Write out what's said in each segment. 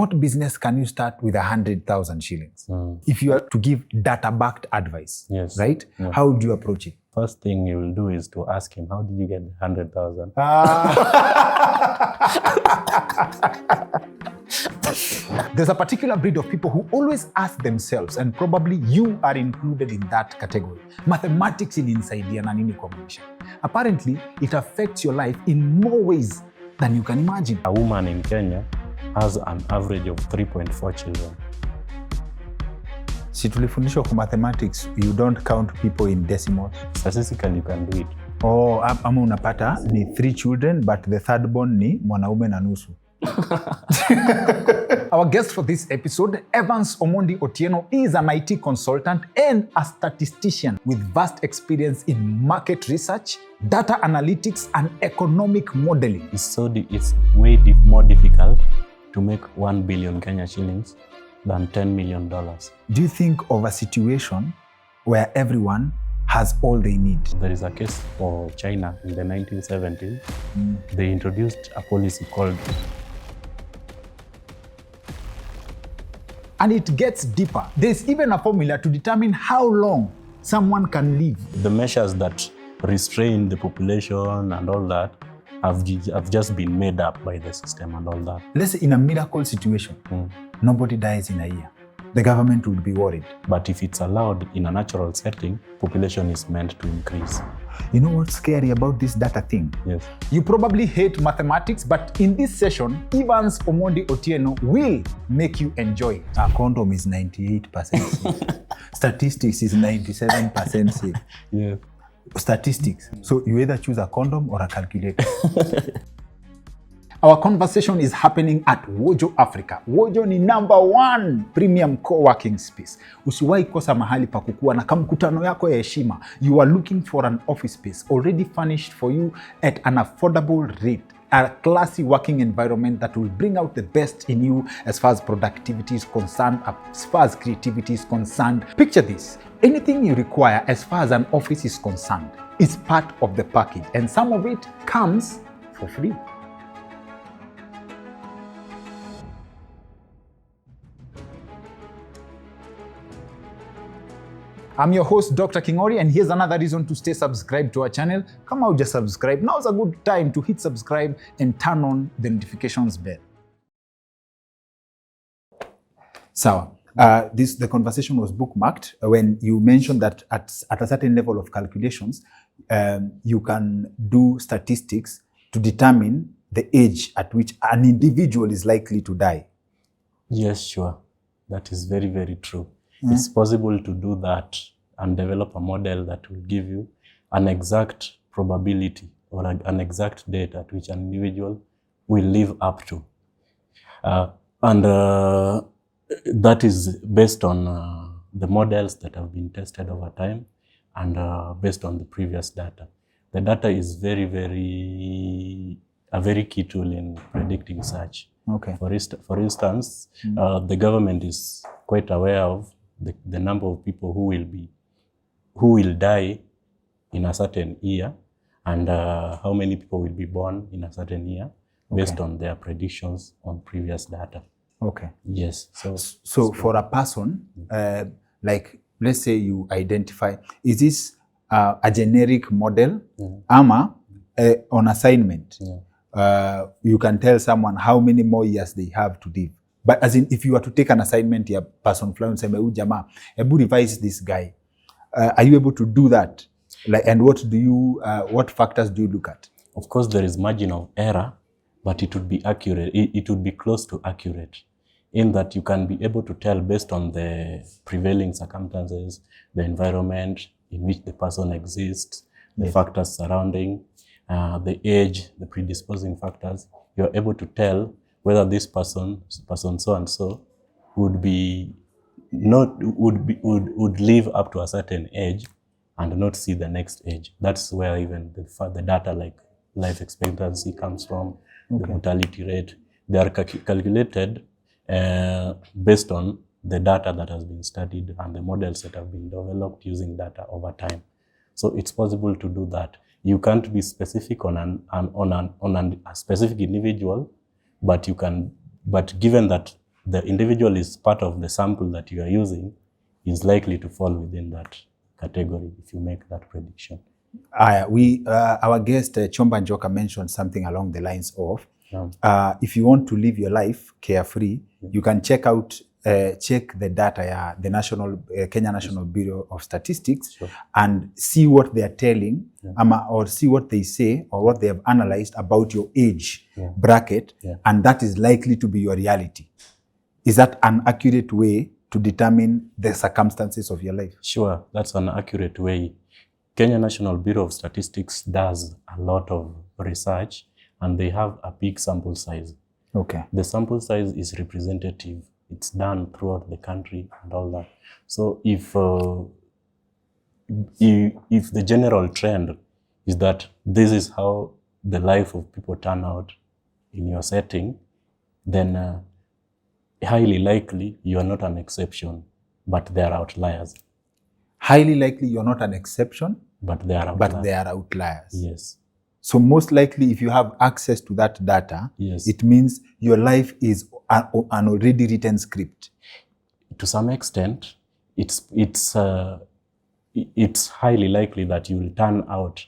what business can you start with 100,000 shillings? If you are to give data-backed advice, right? Yeah. How would you approach it? First thing you will do is to ask him, how did you get the 100,000? There's a particular breed of people who always ask themselves, and probably you are included in that category, mathematics ilinisaidia na nini kwa maisha? Apparently, it affects your life in more ways than you can imagine. A woman in Kenya has an average of 3.4 children. Si tulifundishwa kwa mathematics, you don't count people in decimals. Statistically, you can do it. Oh, ama unapata ni 3 children, but the third born ni mwanaume na nusu. Our guest for this episode, Evance Omondi Otieno, is an IT consultant and a statistician with vast experience in market research, data analytics, and economic modeling. It's way more difficult to make 1 billion Kenya shillings than $10 million. Do you think of a situation where everyone has all they need? There is a case for China in the 1970s. They introduced a policy called... And it gets deeper. There's even a formula to determine how long someone can live. The measures that restrain the population and all that have just been made up by the system and all that. Let's say in a miracle situation, nobody dies in a year. The government would be worried. But if it's allowed in a natural setting, population is meant to increase. You know what's scary about this data thing? Yes. You probably hate mathematics, but in this session, Evance Omondi Otieno will make you enjoy it. A condom is 98% safe. Statistics is 97% safe. Yeah. Statistics. So you either choose a condom or a calculator. Our conversation is happening at Wojo Africa. Wojo ni #1 premium co-working space. Usiwahi kosa mahali pa kukua na kamkutano yako ya heshima. You are looking for an office space already furnished for you at an affordable rate. A classy working environment that will bring out the best in you as far as productivity is concerned, as far as creativity is concerned. Picture this. Anything you require as far as an office is concerned is part of the package, and some of it comes for free. I'm your host, Dr. Kingori, and here's another reason to stay subscribed to our channel. Come out, just subscribe. Now's a good time to hit subscribe and turn on the notifications bell. So, the conversation was bookmarked when you mentioned that at a certain level of calculations, you can do statistics to determine the age at which an individual is likely to die. Yes, sure. That is very, very true. It's possible to do that and develop a model that will give you an exact probability or an exact date at which an individual will live up to. That is based on the models that have been tested over time and based on the previous data. The data is a very key tool in predicting such. Okay. For instance, the government is quite aware of the number of people who will die in a certain year and how many people will be born in a certain year based on their predictions on previous data. Okay. Yes. So for a person, like let's say you identify, is this a generic model ama on assignment? You can tell someone how many more years they have to live. But as in, if you were to take an assignment, your person fly and say, "Jama, ebu revise this guy." Are you able to do that? Like, and what factors do you look at? Of course, there is margin of error, but it would be accurate. It would be close to accurate, in that you can be able to tell based on the prevailing circumstances, the environment in which the person exists, the factors surrounding, the age, the predisposing factors. You are able to tell whether this person so and so would live up to a certain age and not see the next age. That's where even the data like life expectancy comes from, the mortality rate. They are calculated based on the data that has been studied and the models that have been developed using data over time. So it's possible to do that. You can't be specific on a specific individual, but given that the individual is part of the sample that you are using is likely to fall within that category if you make that prediction. Our guest Chomba Njoka mentioned something along the lines of if you want to live your life carefree, you can check the data, the Kenya National Bureau of Statistics, and see what they are telling, or see what they say or what they have analyzed about your age bracket, and that is likely to be your reality. Is that an accurate way to determine the circumstances of your life? Sure, that's an accurate way. Kenya National Bureau of Statistics does a lot of research, and they have a big sample size. Okay. The sample size is representative. It's done throughout the country and all that. So if the general trend is that this is how the life of people turn out in your setting, then highly likely you are not an exception, but there are outliers. Highly likely you're not an exception, but there are outliers. Yes. So most likely, if you have access to that data, it means your life is an already written script. To some extent, it's highly likely that you will turn out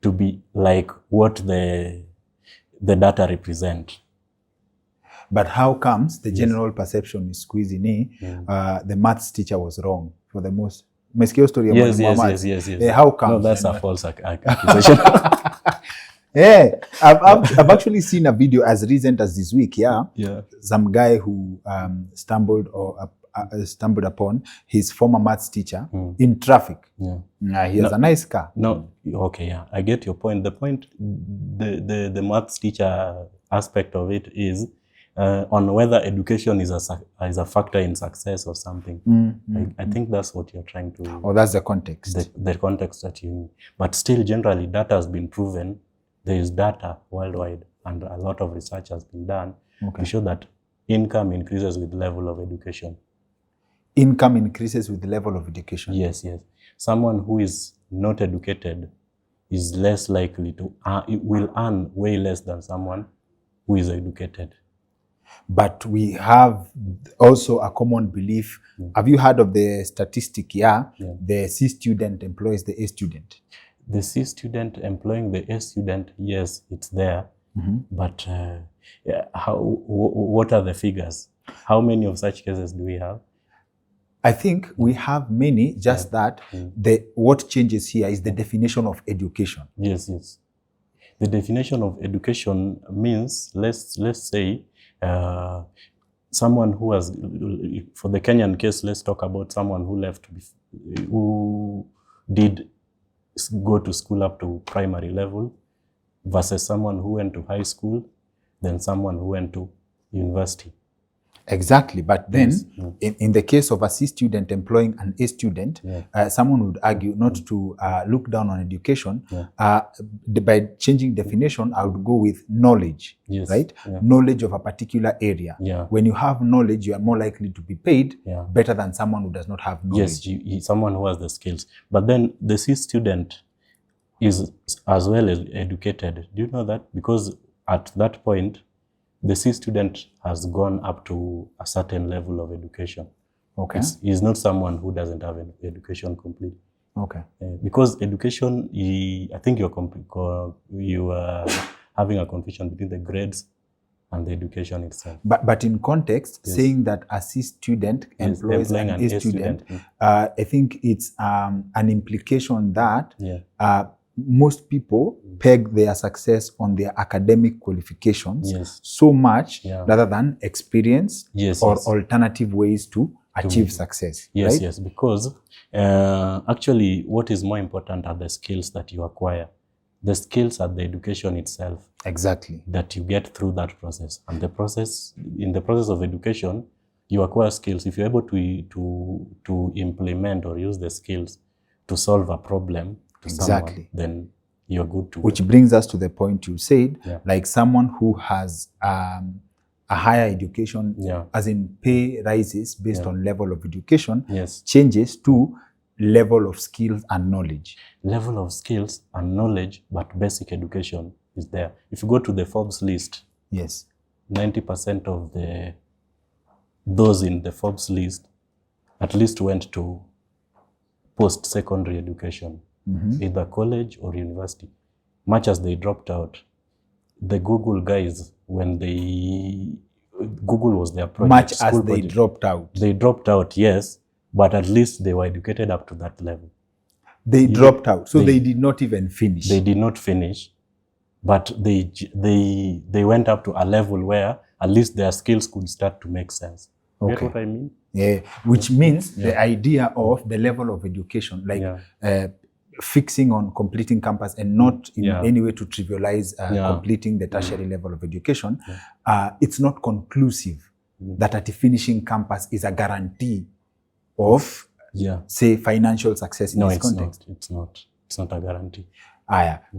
to be like what the data represent. But how comes the general perception is squeezing the maths teacher was wrong for the most? Yes. How comes? No, that's a false accusation. Yeah, I've actually seen a video as recent as this week. Some guy who stumbled upon his former maths teacher in traffic. He has a nice car. I get your point. The point, the maths teacher aspect of it is on whether education is a factor in success or something. I think that's what you're trying to... Oh, that's the context. The context that you need. But still, generally, data has been proven. There is data worldwide, and a lot of research has been done to show that income increases with level of education. Income increases with the level of education? Yes. Someone who is not educated is less likely to... will earn way less than someone who is educated. But we have also a common belief. Have you heard of the statistic? The C student employs the A student. The C student employing the A student, yes, it's there. But what are the figures? How many of such cases do we have? I think we have many, just that what changes here is the definition of education. Yes. The definition of education means, let's say, someone who has, for the Kenyan case, let's talk about someone who did go to school up to primary level versus someone who went to high school, then someone who went to university. Exactly. But then in the case of a C student employing an A student, someone would argue not to look down on education. By changing definition, I would go with knowledge, right? Knowledge of a particular area. When you have knowledge, you are more likely to be paid better than someone who does not have knowledge. Yes, someone who has the skills. But then the C student is as well as educated. Do you know that? Because at that point, the C student has gone up to a certain level of education. Okay. He's not someone who doesn't have an education completely. Okay. Because education, I think you are having a confusion between the grades and the education itself. But in context, saying that a C student employs an A student, I think it's an implication that most people peg their success on their academic qualifications so much rather than experience or alternative ways to achieve success. Yes, because actually what is more important are the skills that you acquire. The skills are the education itself. Exactly. That you get through that process. And in the process of education, you acquire skills. If you're able to implement or use the skills to solve a problem, someone, then you're good to Which brings us to the point you said, like someone who has a higher education, as in pay rises based on level of education, changes to level of skills and knowledge. Level of skills and knowledge, but basic education is there. If you go to the Forbes list, 90% of the those in the Forbes list at least went to post-secondary education, either college or university. Much as they dropped out, the Google guys, Google was their project. Much as they project. dropped out. They dropped out, yes, but at least they were educated up to that level. They dropped out, so they did not even finish. They did not finish, but they went up to a level where at least their skills could start to make sense. Okay. Get what I mean? Yeah, which means the idea of the level of education, like fixing on completing campus and not in any way to trivialize completing the tertiary level of education, it's not conclusive that at finishing campus is a guarantee of say financial success in this context. It's not a guarantee.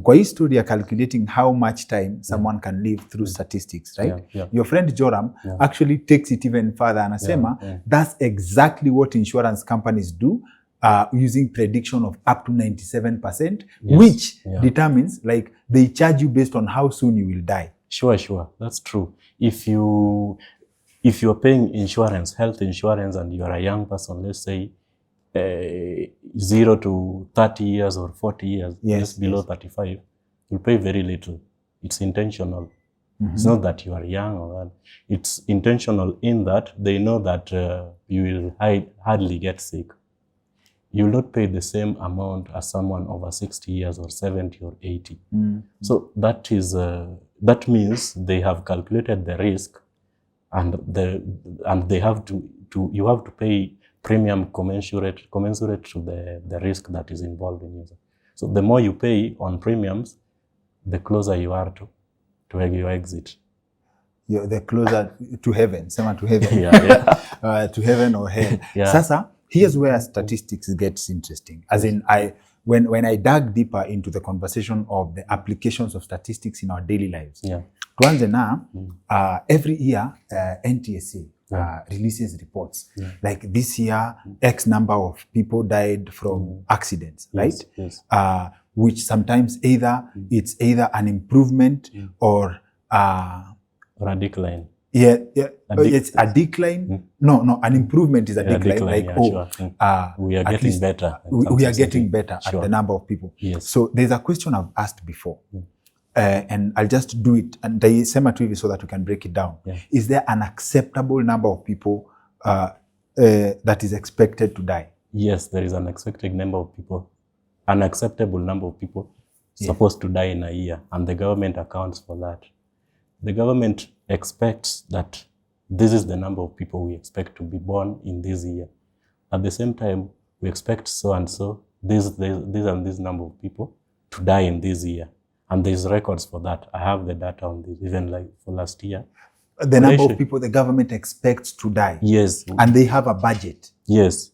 Kwa hii story ya calculating how much time someone can live through statistics, right? Your friend Joram actually takes it even further. Anasema that's exactly what insurance companies do, using prediction of up to 97%, which determines, like, they charge you based on how soon you will die. Sure. That's true. If you're paying insurance, health insurance, and you are a young person, let's say 0 to 30 years or 40 years, just below 35, you pay very little. It's intentional. It's not that you are young or that. It's intentional in that they know that you will hardly get sick. You will not pay the same amount as someone over 60 years or 70 or 80. So that means they have calculated the risk, and they have you have to pay premium commensurate to the risk that is involved in it. So the more you pay on premiums, the closer you are to your exit. The closer to heaven, to heaven. To heaven or hell. Sasa, here's where statistics gets interesting. As in, when I dug deeper into the conversation of the applications of statistics in our daily lives, tuanze na, every year NTSA releases reports. Like this year, X number of people died from accidents, right? Which sometimes it's either an improvement or a decline. It's a decline. No, an improvement is a decline. We are getting better. We are getting better at the number of people. So there's a question I've asked before. And I'll just do it and so that we can break it down. Is there an acceptable number of people that is expected to die? Yes, there is an expected number of people, an acceptable number of people supposed to die in a year, and the government accounts for that. The government expects that this is the number of people we expect to be born in this year. At the same time, we expect so and so, this and this number of people to die in this year. And there's records for that. I have the data on this, even like for last year. The number of people the government expects to die. Yes. And they have a budget. Yes.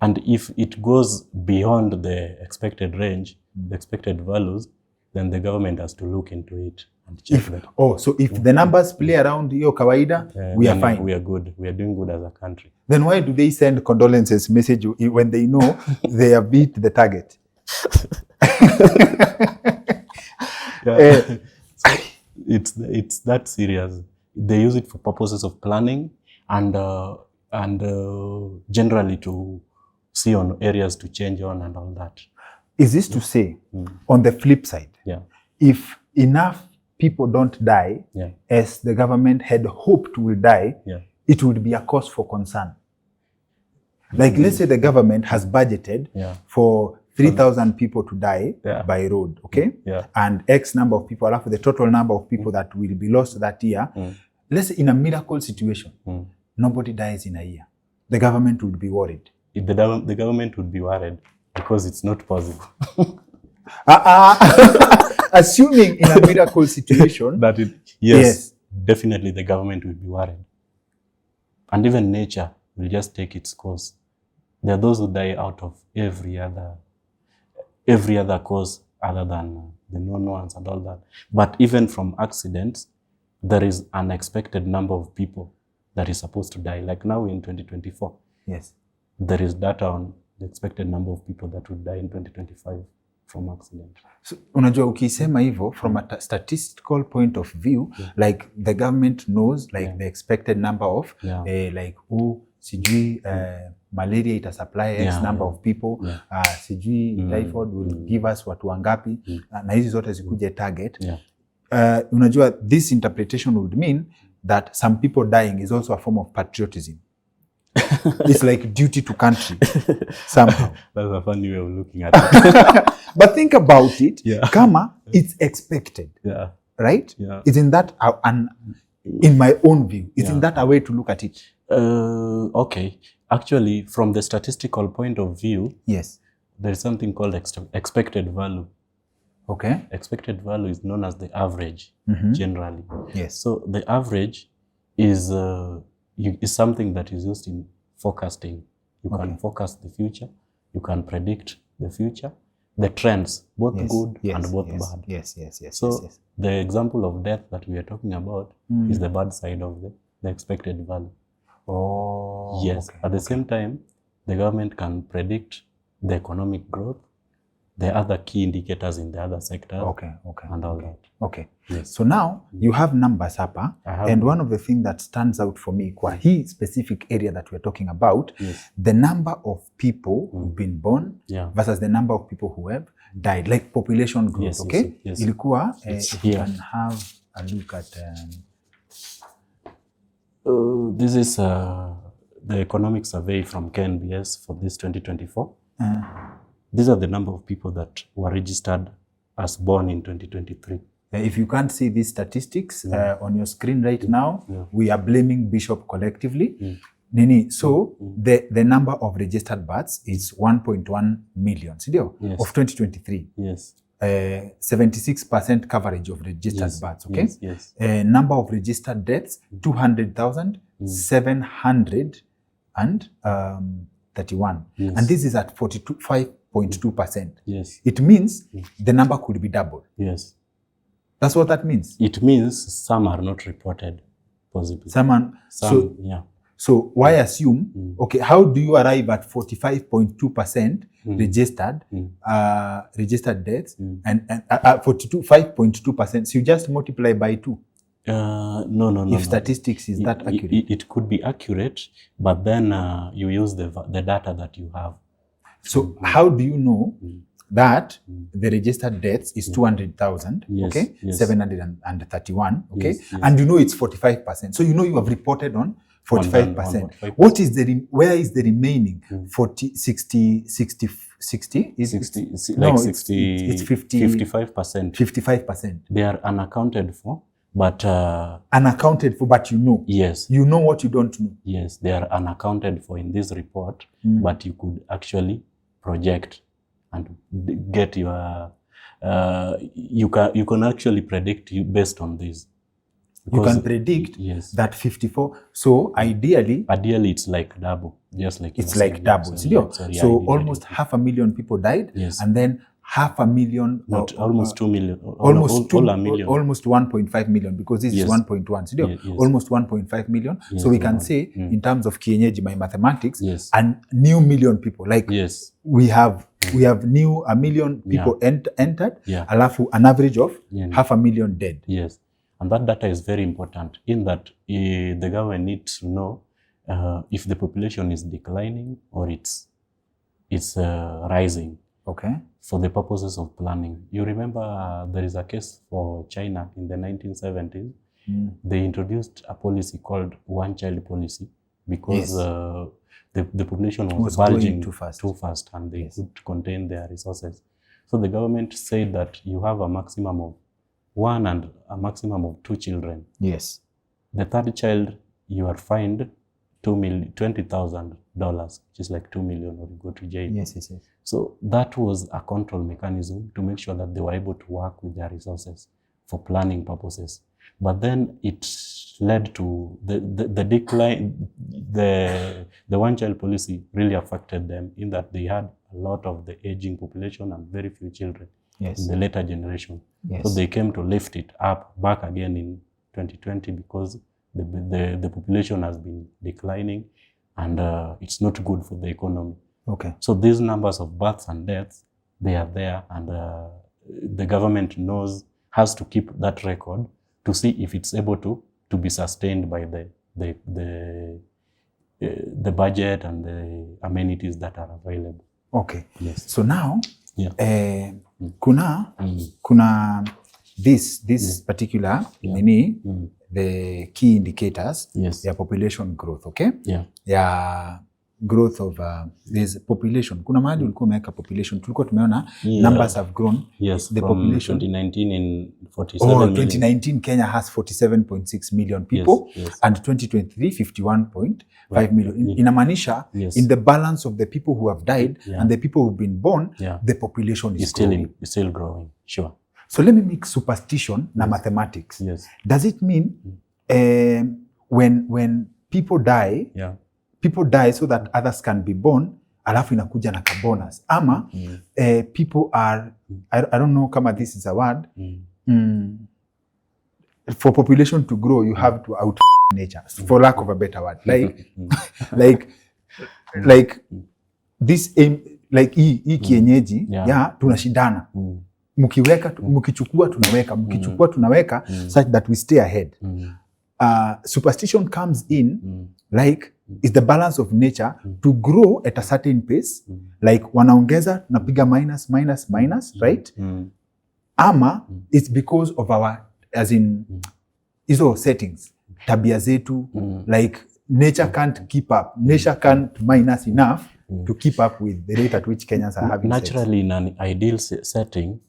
And if it goes beyond the expected range, the expected values, then the government has to look into it and check that. So if the numbers play around hiyo kawaida, we are fine. We are good. We are doing good as a country. Then why do they send condolences message when they know they have beat the target? It's that serious. They use it for purposes of planning and generally to see on areas to change on and all that. Is this to say, on the flip side, if enough people don't die as the government had hoped will die, it would be a cause for concern. Like, let's say the government has budgeted for 3,000 people to die by road, okay? And X number of people, after the total number of people that will be lost that year, let's say in a miracle situation, nobody dies in a year. The government would be worried. The government would be worried because it's not possible. Assuming in a miracle situation. Yes, definitely the government will be worried. And even nature will just take its course. There are those who die out of every other cause other than the known ones and all that. But even from accidents, there is an expected number of people that is supposed to die. Like now in 2024, yes, there is data on the expected number of people that would die in 2025. from accident. So, unajua ukisema hivyo from a statistical point of view, like the government knows like the expected number of like sijui malaria ita supply X number of people, sijui typhoid will give us watu wangapi, na hizi zote zikuje target. Unajua this interpretation would mean that some people dying is also a form of patriotism. It's like duty to country somehow. That's a funny way of looking at it. But think about it, kama it's expected, right? Isn't that in my own view, isn't that a way to look at it? Okay. Actually, from the statistical point of view, yes, there is something called expected value. Okay. Expected value is known as the average, generally. Yes. So the average is something that is used in forecasting. You can forecast the future. You can predict the future, the trends, both good and both bad. Yes. So the example of death that we are talking about is the bad side of the expected value. Oh. Yes. At the same time, the government can predict the economic growth, the other key indicators in the other sectors, and all that. Okay. Yes. So now you have numbers hapa, and one of the things that stands out for me, kwa hii specific area that we're talking about, the number of people who've been born versus the number of people who have died, like population growth. Ilikuwa, if you can have a look at. This is the economic survey from KNBS for this 2024. These are the number of people that were registered as born in 2023. If you can't see these statistics on your screen right now, we are blaming Bishop collectively. So the number of registered births is 1.1 million of 2023. Yes. 76% coverage of registered births. Okay. Number of registered deaths 200,731, and this is at 45.2%. Yes. It means the number could be double. Yes. That's what that means. It means some are not reported possibly. So why assume, okay, how do you arrive at 45.2% registered deaths and 45.2%? So you just multiply by 2. No. If statistics is that accurate. It could be accurate, but then you use the data that you have. So how do you know that the registered deaths is 200,000, 731, and you know it's 45%. So you know you have reported on 45%. What is where is the remaining 60? Is 60? No, it's 50. 55%. 55%. They are unaccounted for, but unaccounted for, but you know. Yes. You know what you don't know. Yes, they are unaccounted for in this report, but you could actually project and get your you can actually predict based on this. You can predict that 54. So ideally it's like double, just like it's like double. So almost 500,000 people died, and then 500,000, almost 2 million, almost a million, almost 1.5 million, because this is 1.1. Almost 1.5 million. So we can say in terms of kienyeji, my mathematics, and new million people. Like we have new 1 million people entered, alafu an average of 500,000 dead. Yes. And that data is very important in that the government needs to know if the population is declining or it's rising. Okay. For the purposes of planning. You remember there is a case for China in the 1970s. They introduced a policy called one-child policy because the population was bulging too fast and they could contain their resources. So the government said that you have a maximum of 1 and a maximum of 2 children. Yes. The third child, you are fined $20,000, which is like 2 million, or you go to jail. Yes. So that was a control mechanism to make sure that they were able to work with their resources for planning purposes. But then it led to the decline. The one-child policy really affected them in that they had a lot of the aging population and very few children in the later generation. So they came to lift it back again in 2020 because the population has been declining and it's not good for the economy. Okay. So these numbers of births and deaths, they are there, and the government has to keep that record to see if it's able to be sustained by the budget and the amenities that are available. Okay. Yes. So now, Yeah. kuna this particular the key indicators ya population growth, okay? Ya growth of there's population. Kuna mahali ulikuwa umeweka population. Tulikuwa tumeona numbers have grown. Yes, the from population 2019 in 47 million. 2019 Kenya has 47.6 million people, and 2023 51.5 million. Inamaanisha in the balance of the people who have died and the people who've been born, the population is still growing. Sure. So let me make superstition na mathematics. Does it mean when people die, people die so that others can be born, alafu inakuja na bonus? Ama people are, I don't know kama this is a word, for population to grow you have to out nature, for lack of a better word, like this aim, like hii kienyeji tunashindana, mkichukua tunaweka such that we stay ahead. Superstition comes in like is the balance of nature to grow at a certain pace, like wanaongeza napiga minus, right? Ama it's because of our, as in hizo settings, tabia zetu, like nature can't keep up, nature can't minus enough to keep up with the rate at which Kenyans are having naturally sex. In an ideal setting,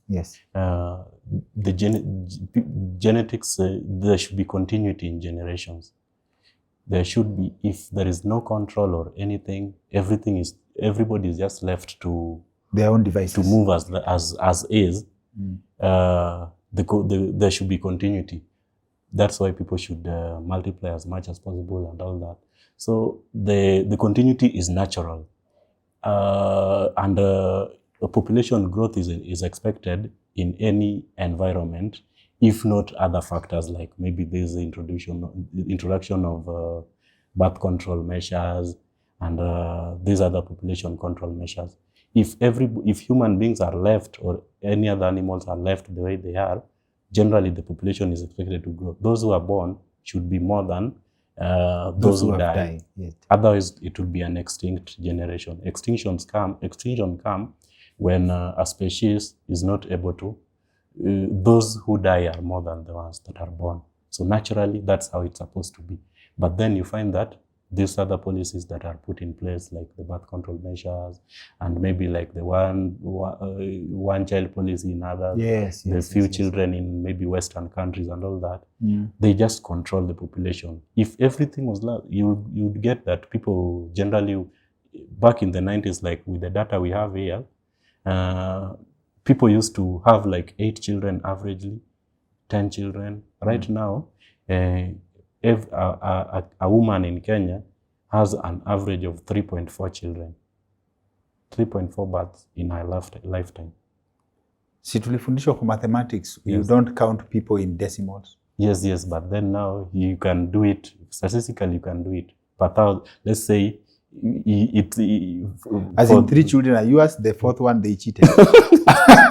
the genetics, there should be continuity in generations. There should be, if there is no control or anything, everybody is just left to their own devices to move as is. There should be continuity. That's why people should multiply as much as possible and all that. So the continuity is natural, and population growth is expected in any environment, if not other factors like maybe there's the introduction of birth control measures and these other population control measures. If human beings are left or any other animals are left the way they are, generally the population is expected to grow. Those who are born should be more than those who die. Otherwise, it would be an extinct generation. Extinction come when a species is not able to. Those who die are more than the ones that are born. So naturally, that's how it's supposed to be. But then you find that these other policies that are put in place, like the birth control measures, and maybe like the one child policy in others, the few children in maybe Western countries and all that, they just control the population. If everything was like, you'd get that people generally, back in the 90s, like with the data we have here, people used to have like 8 children averagely, 10 children. Right now, a woman in Kenya has an average of 3.4 children, 3.4 births in her lifetime. Si tulifundishwa kwa mathematics, you don't count people in decimals. Yes, but then now you can do it, statistically you can do it. But let's say, as in 3 children are yours, the 4th one they cheated.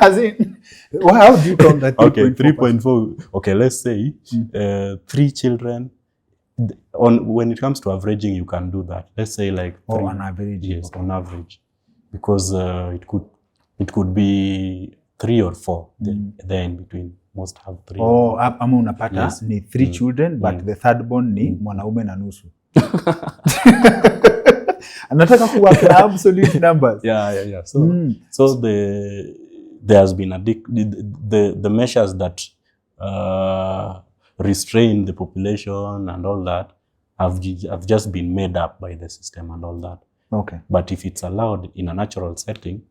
As in, how do you count that? 3.4. Okay, let's say 3 children. When it comes to averaging, you can do that. Let's say like 3, on average. Yes, on average, because it could be 3 or 4. There in between, most have 3. Ama unapata ni 3 children, but the third born ni mwanaume na nusu. Anataka kuwa absolute numbers. Yeah. So there has been the measures that restrain the population and all that have just been made up by the system and all that. Okay. But if it's allowed in a natural setting,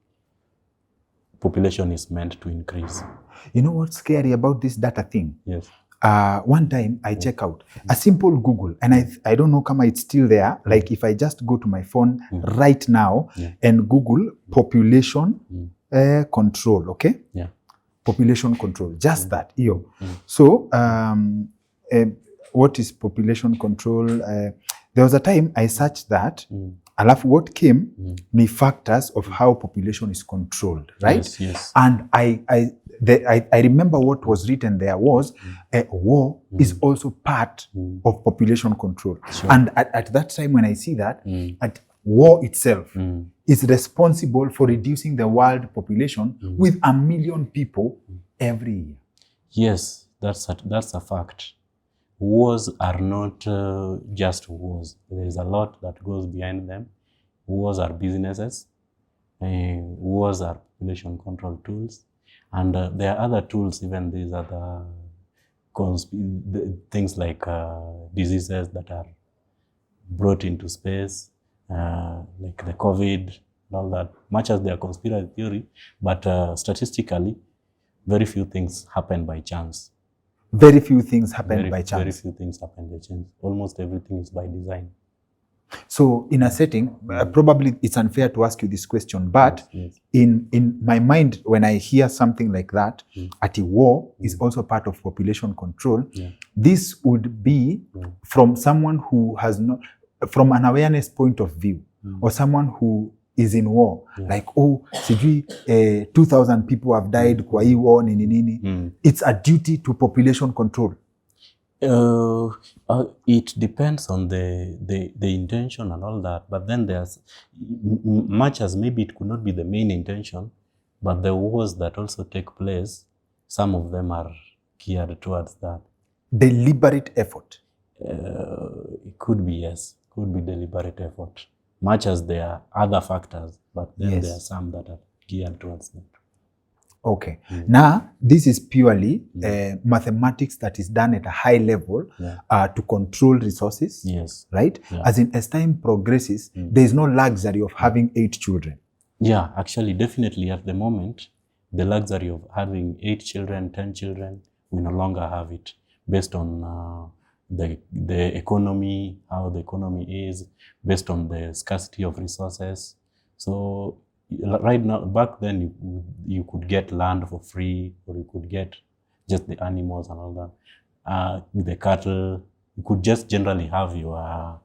population is meant to increase. You know what's scary about this data thing? Yes. One time I check out a simple Google, and I don't know kama it's still there. Like if I just go to my phone right now and Google population control, okay? Yeah. Population control, just that. So what is population control? There was a time I searched that, alafu what came ni factors of how population is controlled, right? Yes, yes. And I remember what was written there was war is also part of population control. Sure. And at that time when I see that, at war itself is responsible for reducing the world population with 1 million people every year. Yes, that's a fact. Wars are not just wars. There is a lot that goes behind them. Wars are businesses. Wars are population control tools. And there are other tools, even these other things like diseases that are brought into space, like the COVID and all that. Much as they are conspiracy theory, but statistically, very few things happen by chance. Very few things happen by chance. Very few things happen by chance. Almost everything is by design. So in a setting, probably it's unfair to ask you this question, but Yes. in my mind, when I hear something like that, at a war is also part of population control, this would be from someone who has not, from an awareness point of view, or someone who is in war, like, oh, sijui 2,000 people have died kwa hii war, nini. It's a duty to population control. It depends on the intention and all that, but then there's much as maybe it could not be the main intention, but the wars that also take place, some of them are geared towards that. Deliberate effort. It could be, yes, could be deliberate effort, much as there are other factors, but then there are some that are geared towards that. Okay. Now, this is purely mathematics that is done at a high level to control resources. Yes. Right? As in, as time progresses, there is no luxury of having 8 children. Yeah, actually, definitely at the moment, the luxury of having 8 children, 10 children, we no longer have it based on the economy, how the economy is, based on the scarcity of resources. So, right now, back then, you could get land for free, or you could get just the animals and all that. The cattle, you could just generally have your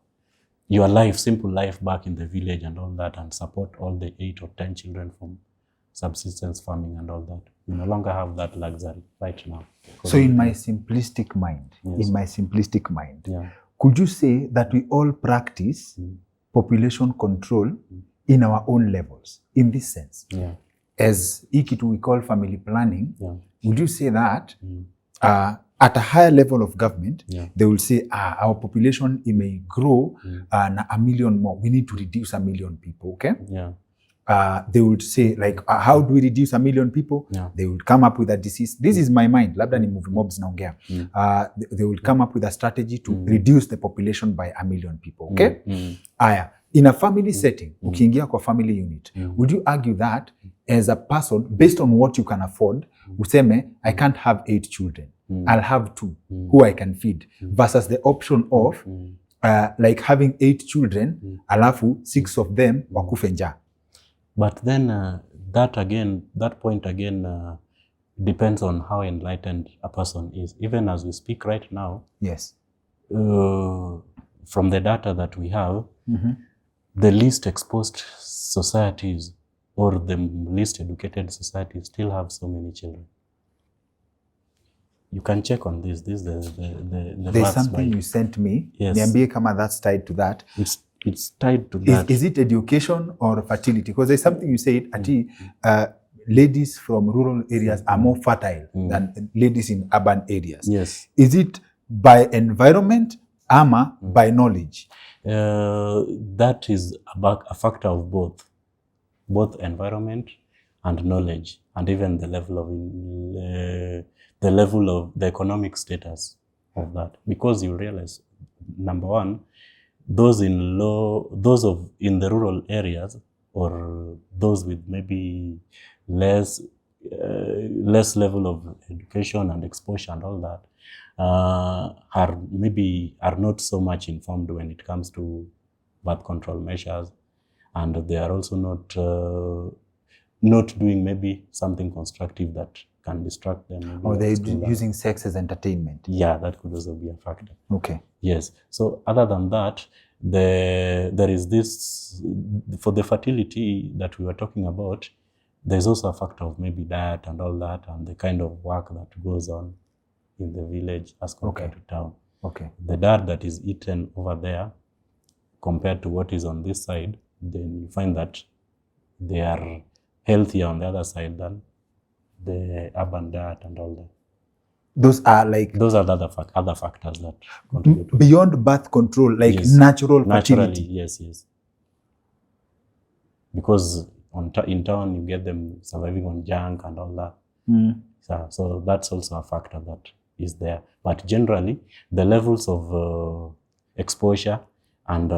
life, simple life back in the village and all that, and support all the 8 or 10 children from subsistence farming and all that. We no longer have that luxury right now. So in my simplistic mind, could you say that we all practice population control in our own levels, in this sense? As ikitu we call family planning, would you say that at a higher level of government, they will say, our population, it may grow 1 million more. We need to reduce 1 million people, okay? They would say, like, how do we reduce 1 million people? They would come up with a disease. This is my mind. Labda ni movie mobs naongea. They will come up with a strategy to reduce the population by 1 million people, okay? In a family setting, ukiingia kwa family unit, would you argue that as a person, based on what you can afford, useme, I can't have 8 children. I'll have 2 who I can feed, versus the option of like having 8 children, alafu 6 of them wakufe njaa. But then that point again depends on how enlightened a person is. Even as we speak right now, from the data that we have, the least exposed societies or the least educated societies still have so many children. You can check on this. This is there's something you sent me. Niambie kama that's tied to that. It's tied to that. Is it education or fertility? Because there's something you said, ladies from rural areas are more fertile than ladies in urban areas. Is it by environment ama by knowledge? That is a factor of both environment and knowledge, and even the level of the economic status of that. Because you realize, number one, those in the rural areas, or those with maybe less level of education and exposure and all that, are not so much informed when it comes to birth control measures, and they are also not doing maybe something constructive that can distract them. Or they're using sex as entertainment. Yeah, that could also be a factor. Okay. Yes. So other than that, there is this, for the fertility that we were talking about, there's also a factor of maybe diet and all that, and the kind of work that goes on in the village as compared to town. Okay. The diet that is eaten over there compared to what is on this side, then you find that they are healthier on the other side than the urban diet and all that. Those are the other factors that contribute. Beyond birth control, like Yes. Naturally, fertility. Yes. Because in town you get them surviving on junk and all that. So that's also a factor that is there. But generally, the levels of exposure and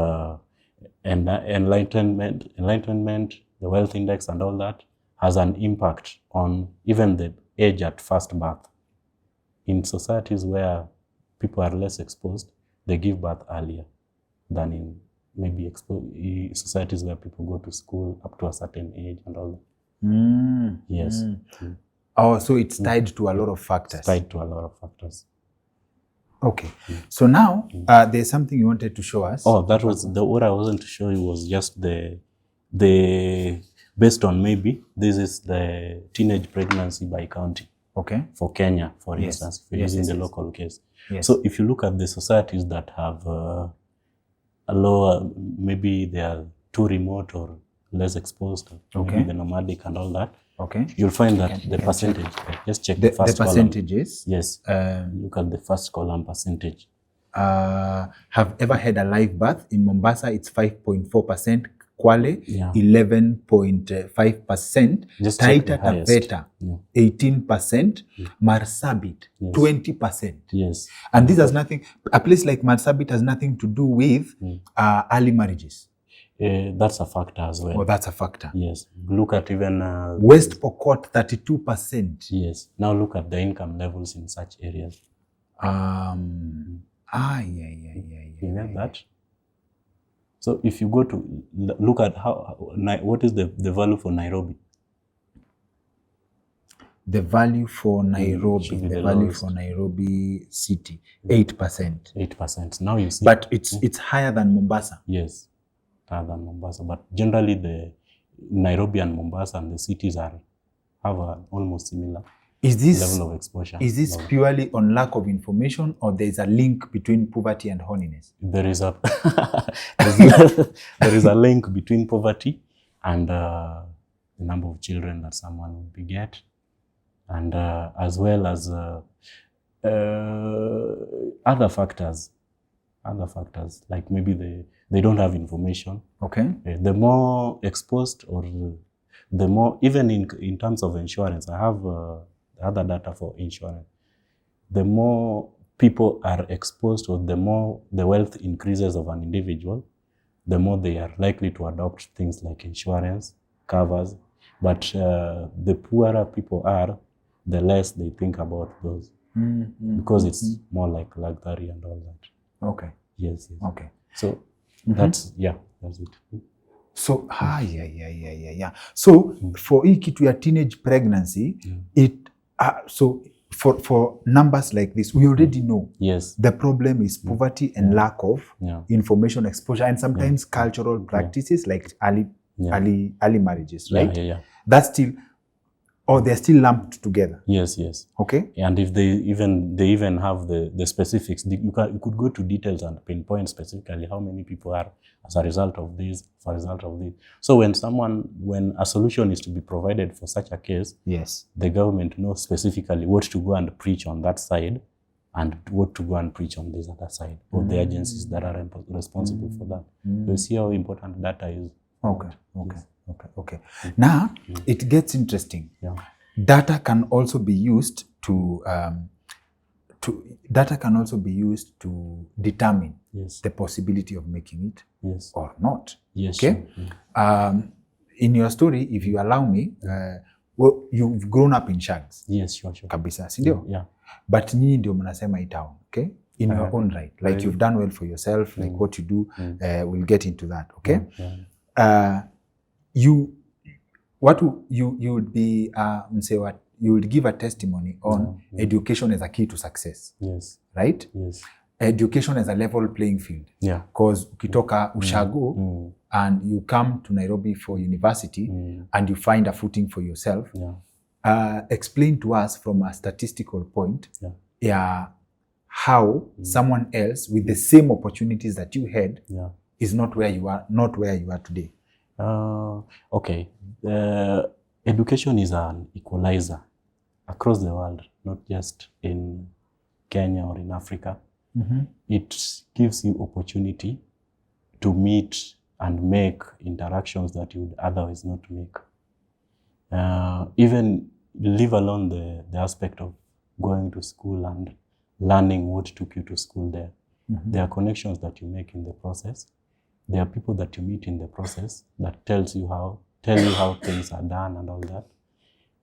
enlightenment, the wealth index and all that has an impact on even the age at first birth. In societies where people are less exposed, they give birth earlier than in maybe societies where people go to school up to a certain age and all that. Yes. Oh, so it's tied to a lot of factors. It's tied to a lot of factors. Okay. So now there's something you wanted to show us. Oh, that was what I wasn't to show you was just the based on maybe this is the teenage pregnancy by county. Okay. For Kenya, for instance, if you're using the local case. So if you look at the societies that have a lower, maybe they are too remote or less exposed, maybe the nomadic and all that. Okay. You'll find that the percentage, just check the first column. Percentages? Yes. Look at the first column percentage. Have ever had a live birth. In Mombasa, it's 5.4%. Kwale, 11.5%. Taita Taveta, 18%. Marsabit, 20%. Yes. And this has nothing, a place like Marsabit has nothing to do with early marriages. That's a factor as well. Oh, that's a factor. Yes. Look at even West Pokot, 32%. Yes. Now look at the income levels in such areas. Yeah. You know that? So if you go to look at what is the value for Nairobi? The value for Nairobi, the value for Nairobi city, 8%. 8%. Now you see. But it's higher than Mombasa. Yes, higher than Mombasa. But generally, the Nairobi and Mombasa and the cities have an almost similar level of exposure. Is this purely on lack of information, or there is a link between poverty and holiness? There is a link between poverty and the number of children that someone will beget, and as well as other factors like maybe they don't have information. Okay. The more exposed, or the more, even in terms of insurance, I have other data for insurance. The more people are exposed, or the more the wealth increases of an individual, the more they are likely to adopt things like insurance covers. But the poorer people are, the less they think about those, because it's more like luxury and all that. Okay. Yes. Okay. So that's it. So So for hii kitu ya teenage pregnancy, so for numbers like this, we already know the problem is poverty and lack of information exposure, and sometimes cultural practices like early marriages, right? That's still, or they're still lumped together. Yes. Okay. And if they even have the specifics, you could go to details and pinpoint specifically how many people are as a result of this, So when a solution is to be provided for such a case, the government knows specifically what to go and preach on that side and what to go and preach on this other side, or the agencies that are responsible for that. So you see how important data is. Okay. Now it gets interesting. Data can also be used to determine the possibility of making it or not. Okay. In your story, if you allow me, well, you've grown up in Shags. Yes, sure. Kabisa, sindio? Yeah. But nyinyi ndio mnasema hii town, okay? In your own right. Like you've done well for yourself, like what you do, we'll get into that, okay? You would be you would give a testimony on education as a key to success. Yes. Right? Yes. education as a level playing field. Yeah. Because ukitoka ushago and you come to Nairobi for university and you find a footing for yourself, explain to us from a statistical point how someone else with the same opportunities that you had is not where you are today. Okay. Education is an equalizer across the world, not just in Kenya or in Africa. It gives you opportunity to meet and make interactions that you would otherwise not make. Even leave alone the aspect of going to school and learning what took you to school there. There are connections that you make in the process. There are people that you meet in the process that tell you how things are done and all that.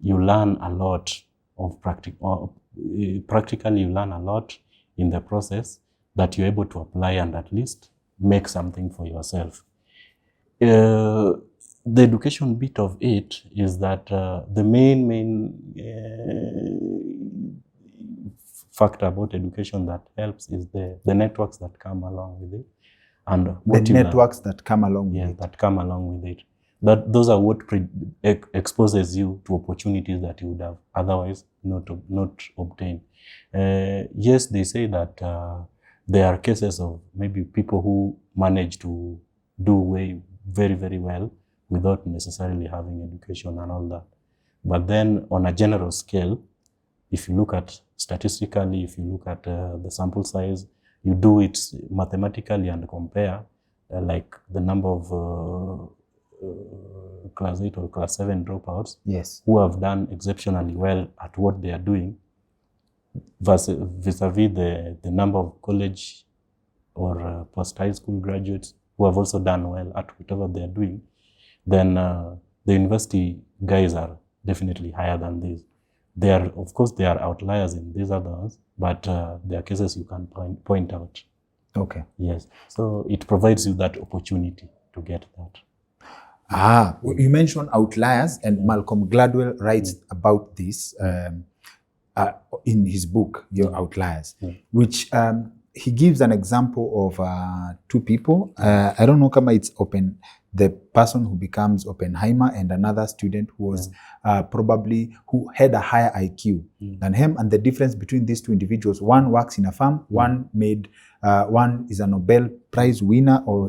You learn a lot of practically you learn a lot in the process that you're able to apply and at least make something for yourself. The education bit of it is that the main factor about education that helps is the networks that come along with it. And what the networks that come along with it. That come along with it. Those are what exposes you to opportunities that you would have otherwise not obtained. Yes, they say that there are cases of maybe people who manage to do very, very well without necessarily having education and all that. But then on a general scale, if you look at statistically, if you look at the sample size, you do it mathematically and compare like the number of class 8 or class 7 dropouts who have done exceptionally well at what they are doing vis-a-vis the number of college or post-high school graduates who have also done well at whatever they are doing, then the university guys are definitely higher than these. Of course, there are outliers in these other ones, but there are cases you can point out. Okay. Yes. So it provides you that opportunity to get that. You mentioned outliers, and Malcolm Gladwell writes about this in his book, Your Outliers, which he gives an example of two people. I don't know kama it's open. The person who becomes Oppenheimer and another student who was probably who had a higher IQ than him, and the difference between these two individuals: one works in a firm, one is a Nobel Prize winner or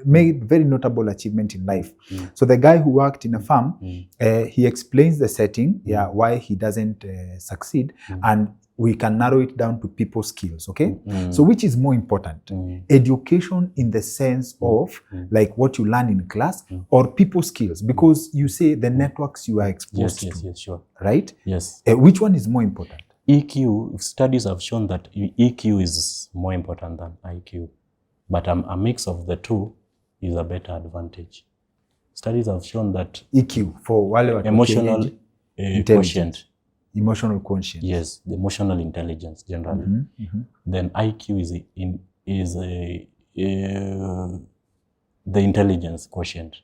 made very notable achievement in life. So the guy who worked in a firm, he explains the setting, why he doesn't succeed, and we can narrow it down to people skills, okay? So which is more important? Education in the sense of like what you learn in class, or people skills? Because you say the networks you are exposed to. Yes, sure. Right? Yes. Which one is more important? EQ, studies have shown that EQ is more important than IQ. But a mix of the two is a better advantage. Studies have shown that EQ, for wale emotional quotient. Emotional quotient. Yes, the emotional intelligence generally. Then IQ is the intelligence quotient.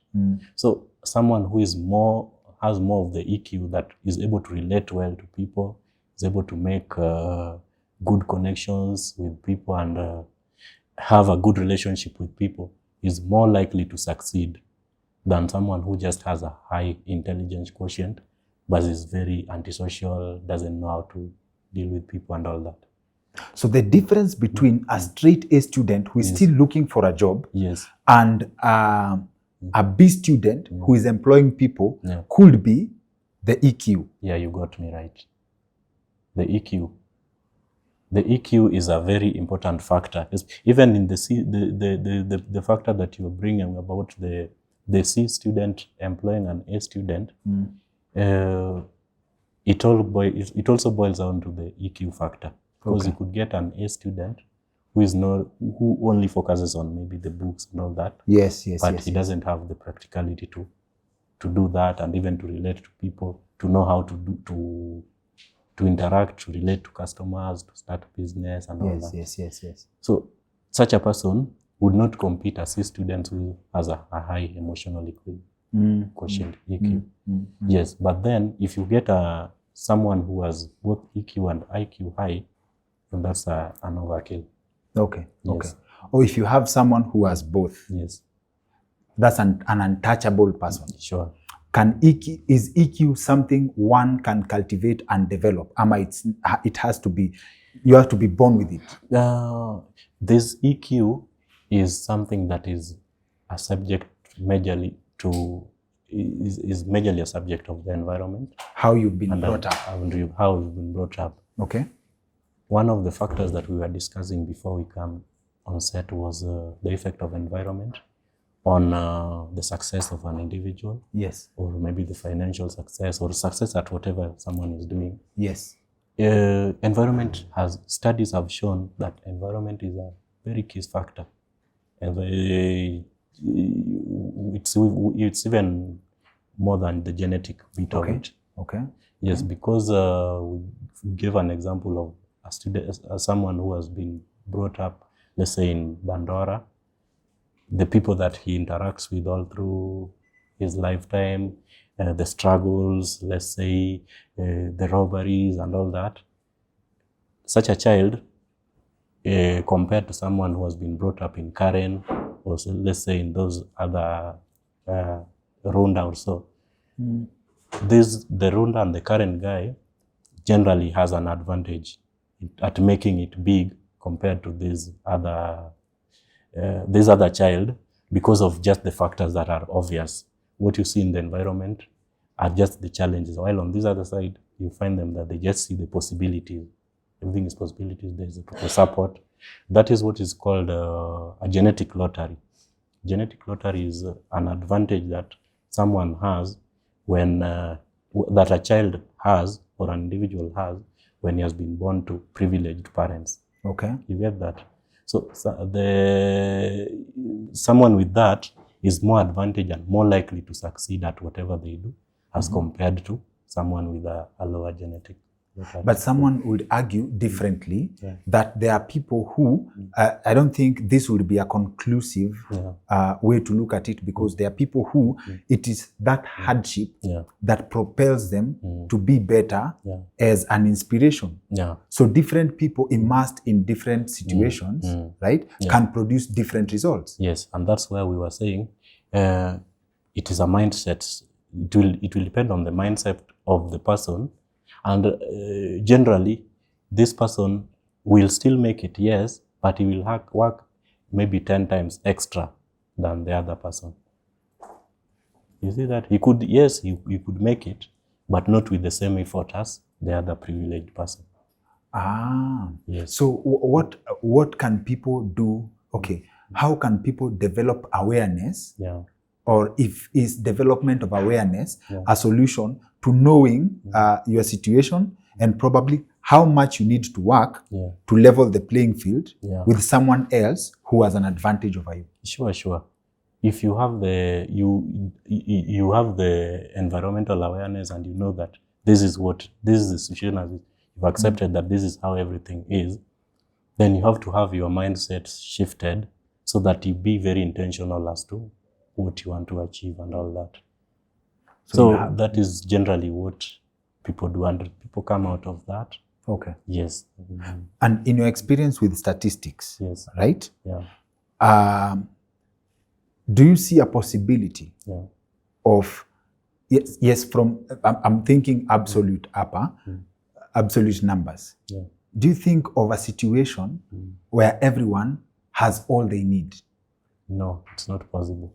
So someone who has more of the EQ, that is able to relate well to people, is able to make good connections with people and have a good relationship with people, is more likely to succeed than someone who just has a high intelligence quotient but is very antisocial, doesn't know how to deal with people and all that. So the difference between a straight A student who is still looking for a job and a B student who is employing people could be the EQ. Yeah, you got me right. The EQ. The EQ is a very important factor. Even in the factor that you're bringing about the C student employing an A student, it also boils down to the EQ factor. Because you could get an A student who only focuses on maybe the books and all that. But he doesn't have the practicality to do that, and even to relate to people, to know how to interact, to relate to customers, to start a business and all that. So such a person would not compete as a student who has a high emotional quotient, EQ. Yes, but then if you get someone who has both EQ and IQ high, then that's an overkill. Okay. Yes. Okay. Or if you have someone who has both, Yes. that's an untouchable person. Sure. Is EQ something one can cultivate and develop? It has to be, you have to be born with it. This EQ is something that is a subject majorly is majorly a subject of the environment. How you've been and brought up. How you've been brought up. Okay. One of the factors that we were discussing before we come on set was the effect of environment on the success of an individual. Yes. Or maybe the financial success or success at whatever someone is doing. Yes. Studies have shown that environment is a very key factor. And it's even more than the genetic bit of it. Okay. Yes, because we give an example of a student, someone who has been brought up, let's say in Bandora, the people that he interacts with all through his lifetime, the struggles, let's say, the robberies and all that. Such a child, compared to someone who has been brought up in Karen, or let's say in those other Runda or so, the Runda and the Karen guy generally has an advantage at making it big compared to this other child, because of just the factors that are obvious. What you see in the environment are just the challenges, while on this other side, you find them that they just see the possibilities. Everything is possibilities, there's a support. That is what is called a genetic lottery. Genetic lottery is an advantage that someone has when, that a child has or an individual has when he has been born to privileged parents. Okay. You get that? So someone with that is more advantaged and more likely to succeed at whatever they do as compared to someone with a lower genetic. But someone would argue differently that there are people who, I don't think this would be a conclusive way to look at it, because there are people who it is that hardship that propels them to be better as an inspiration. So different people immersed in different situations, right, can produce different results. Yes, and that's where we were saying it is a mindset. It will depend on the mindset of the person. And generally, this person will still make it, yes, but he will work maybe 10 times extra than the other person. You see that? He could, yes, he could make it, but not with the same effort as the other privileged person. Yes. So what can people do? Okay, how can people develop awareness? Or is development of awareness a solution to knowing your situation and probably how much you need to work to level the playing field with someone else who has an advantage over you? Sure. If you have you have the environmental awareness and you know that this is the situation as you've accepted that this is how everything is, then you have to have your mindset shifted so that you be very intentional as to what you want to achieve and all that. So that is generally what people do, and people come out of that. Okay. Yes. And in your experience with statistics, right? Do you see a possibility of, I'm thinking absolute absolute numbers. Do you think of a situation where everyone has all they need? No, it's not possible.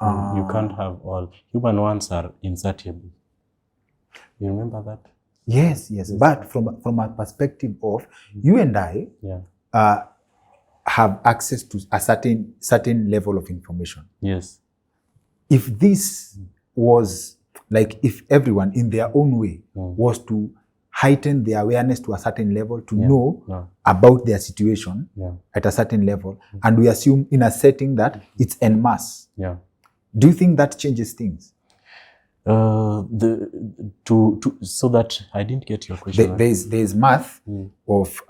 You can't have all. Human wants are insatiable. You remember that? Yes. But from a perspective of you and I have access to a certain level of information. Yes. If this was like, if everyone in their own way was to heighten their awareness to a certain level to know about their situation at a certain level, and we assume in a setting that it's en masse. Do you think that changes things? So that I didn't get your question. There's math of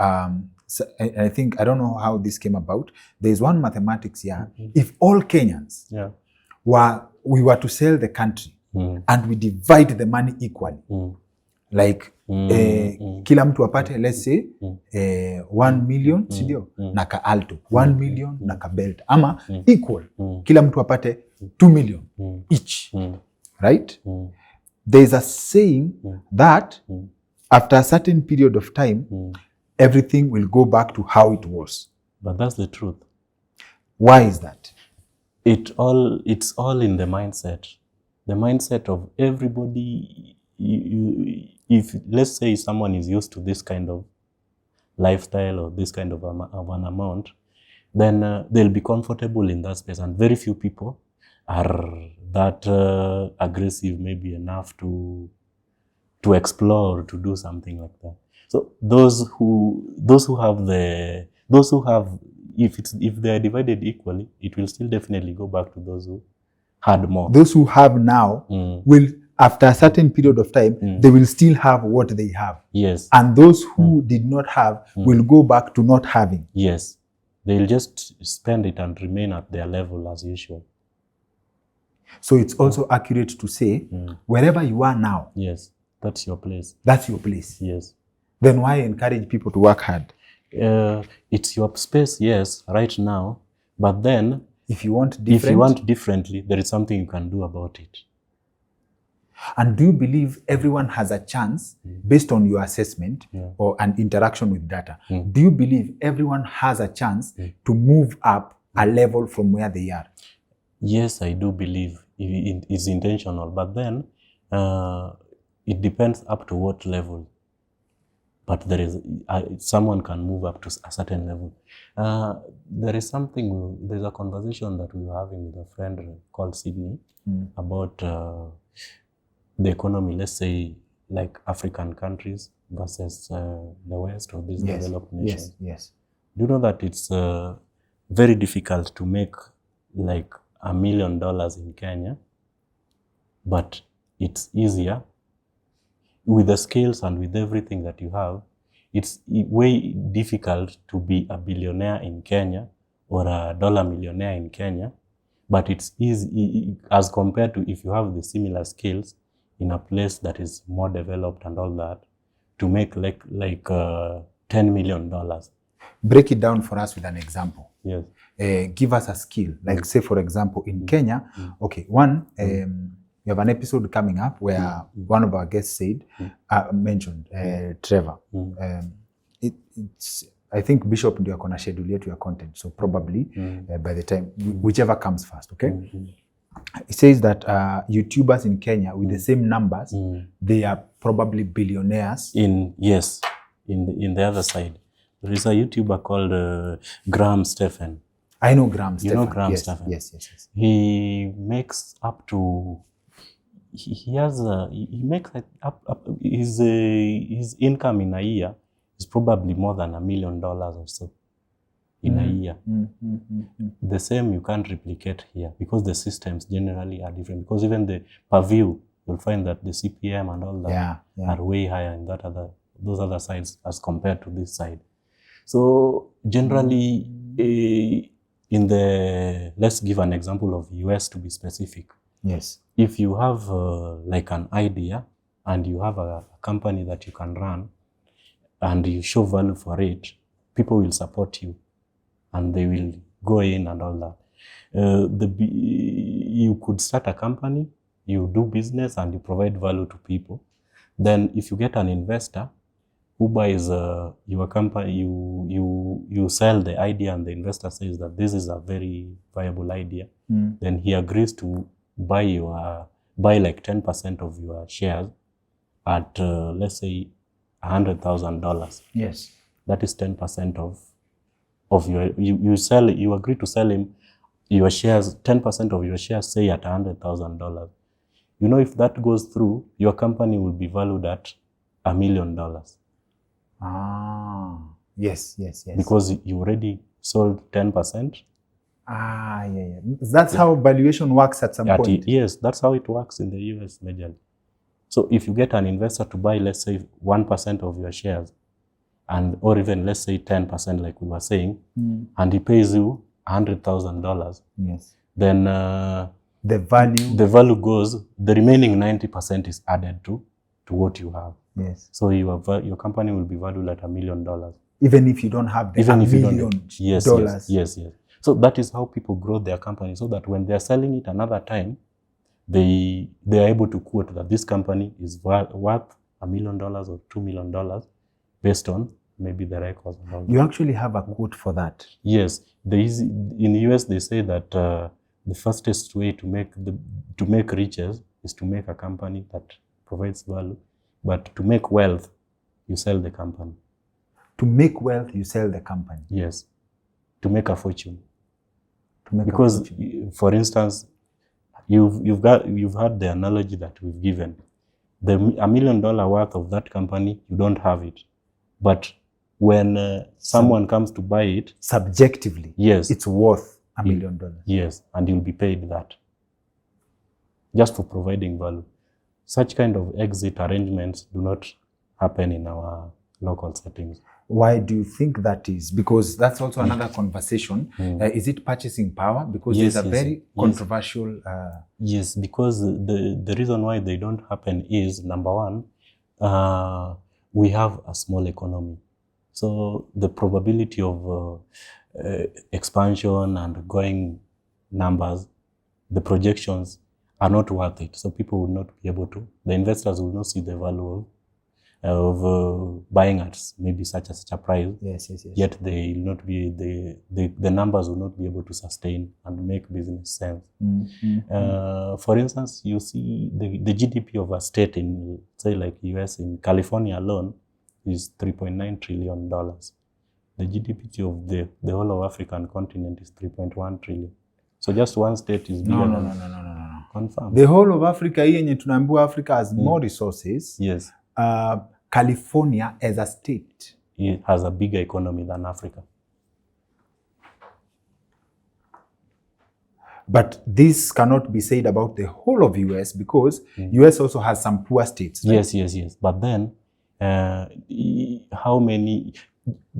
so I think, I don't know how this came about. There's one mathematics here. If all Kenyans we were to sell the country and we divide the money equally, like kila mtu apate let's say 1 million sindio na ka alto 1 million na ka belt ama equal kila mtu apate 2 million each right there is a saying that after a certain period of time everything will go back to how it was. But that's the truth. Why is that? It's all in the mindset. The mindset of everybody. If let's say someone is used to this kind of lifestyle or this kind of an amount, then they'll be comfortable in that space, and very few people are that aggressive maybe enough to explore or to do something like that. So those who have if they are divided equally, it will still definitely go back to those who had more. Those who have now will, after a certain period of time, they will still have what they have. Yes. And those who did not have will go back to not having. Yes. They'll just spend it and remain at their level as usual. So it's also accurate to say, wherever you are now, yes, that's your place. That's your place. Yes. Then why encourage people to work hard? It's your space, yes, right now. But then, if you want differently, there is something you can do about it. And do you believe everyone has a chance, based on your assessment or an interaction with data, do you believe everyone has a chance to move up a level from where they are? Yes, I do believe it's intentional, but then it depends up to what level. But there is someone can move up to a certain level. There's a conversation that we were having with a friend called Sydney about the economy, let's say like African countries versus the West or these developed nations. Yes. Do you know that it's very difficult to make like $1 million in Kenya, but it's easier with the skills and with everything that you have. It's way difficult to be a billionaire in Kenya or a dollar millionaire in Kenya, but it's easy as compared to if you have the similar skills in a place that is more developed and all that, to make like $10 million. Break it down for us with an example. Yes. Give us a skill. Like say, for example, in Kenya, okay, one, we have an episode coming up where one of our guests mentioned Trevor. It's I think Bishop ndio akona schedule yetu ya content, so probably by the time, whichever comes first, okay? It says that YouTubers in Kenya with the same numbers, they are probably billionaires. In the other side, there is a YouTuber called Graham Stephan. I know Graham Stephan. You know Graham Stephan? Yes. He makes up to his income in a year is probably more than $1 million or so in a year. The same you can't replicate here because the systems generally are different. Because even the per view, you'll find that the CPM and all that are way higher in those other sides as compared to this side. So generally, let's give an example of US to be specific. Yes. If you have like an idea and you have a company that you can run and you show value for it, people will support you and they will go in and all that. You could start a company, you do business and you provide value to people. Then if you get an investor who buys your company, you sell the idea and the investor says that this is a very viable idea, then he agrees to buy like 10% of your shares at let's say $100,000. Yes. That is 10% of your you agree to sell him your shares, 10% of your shares, say at $100,000. You know, if that goes through, your company will be valued at $1 million. Yes. Because you already sold 10%. Yeah. That's how valuation works at some point. Yes, that's how it works in the US majorly. So if you get an investor to buy, let's say 1% of your shares, or even let's say 10%, like we were saying, and he pays you $100,000. Yes. Then the value goes. The remaining 90% is added to what you have. Yes. So your company will be valued at $1 million. Even if you don't have the Even if you $1 don't, million. yes. So that is how people grow their company, so that when they are selling it another time, they are able to quote that this company is worth $1 million or $2 million based on maybe the records. You actually have a quote for that? Yes. In the US, they say that the fastest way to make riches is to make a company that provides value, but to make wealth, you sell the company. To make wealth, you sell the company? Yes. To make a fortune. Because, for instance, you've had the analogy that we've given. $1 million worth of that company, you don't have it. But when someone comes to buy it, subjectively, yes, it's worth $1 million. Yes, and you'll be paid that just for providing value. Such kind of exit arrangements do not happen in our local settings. Why do you think that is? Because that's also another conversation. Is it purchasing power? Because there's a very controversial... Yes, because the reason why they don't happen is, number one, we have a small economy. So the probability of expansion and growing numbers, the projections are not worth it. So people will not be able to, the investors will not see the value of buying at maybe such a price. Yes. Yet they will not be, the numbers will not be able to sustain and make business sense. For instance, you see the GDP of a state in, say, like US, in California alone, is $3.9 trillion. The GDP of the whole of African continent is 3.1 trillion. So just one state is bigger than... No. Confirm. The whole of Africa, hii yenye tunaambiwa Africa has more resources. Yes. California as a state, it has a bigger economy than Africa. But this cannot be said about the whole of US, because US also has some poor states. Right? Yes. But then, how many?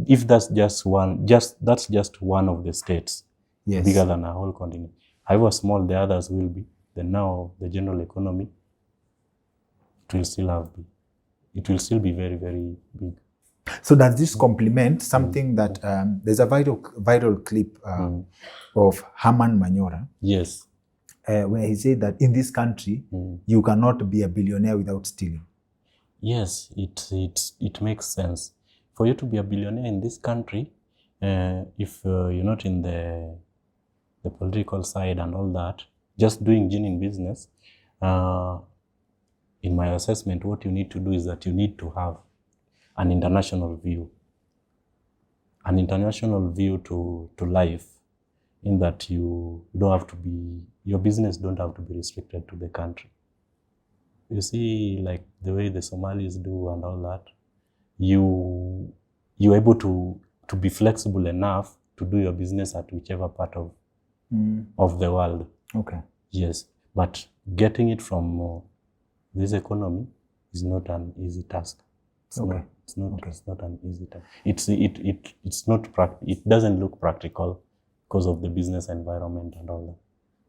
If that's just one, that's just one of the states, bigger than a whole continent. However small the others will be, then now the general economy, it will still be very, very big. So does this complement something that there's a viral clip of Herman Manyora? Yes. Where he said that in this country, you cannot be a billionaire without stealing. Yes, it makes sense. For you to be a billionaire in this country, if you're not in the political side and all that, just doing genuine business, in my assessment, what you need to do is that you need to have an international view. An international view to life, in that you don't have to be, your business don't have to be restricted to the country. You see, like the way the Somalis do and all that, you're able to be flexible enough to do your business at whichever part of the world. Okay. Yes, but getting it from this economy is not an easy task. It's not an easy task. It doesn't look practical because of the business environment and all that.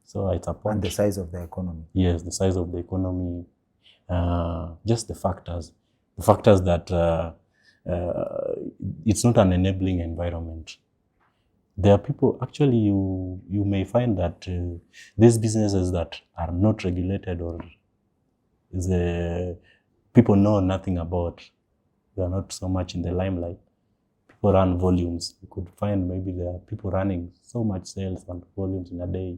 So it's a point. And the size of the economy. Yes, the size of the economy. Just the factors that it's not an enabling environment. There are people, actually, you may find that these businesses that are not regulated, or people know nothing about, they are not so much in the limelight. People run volumes. You could find maybe there are people running so much sales and volumes in a day,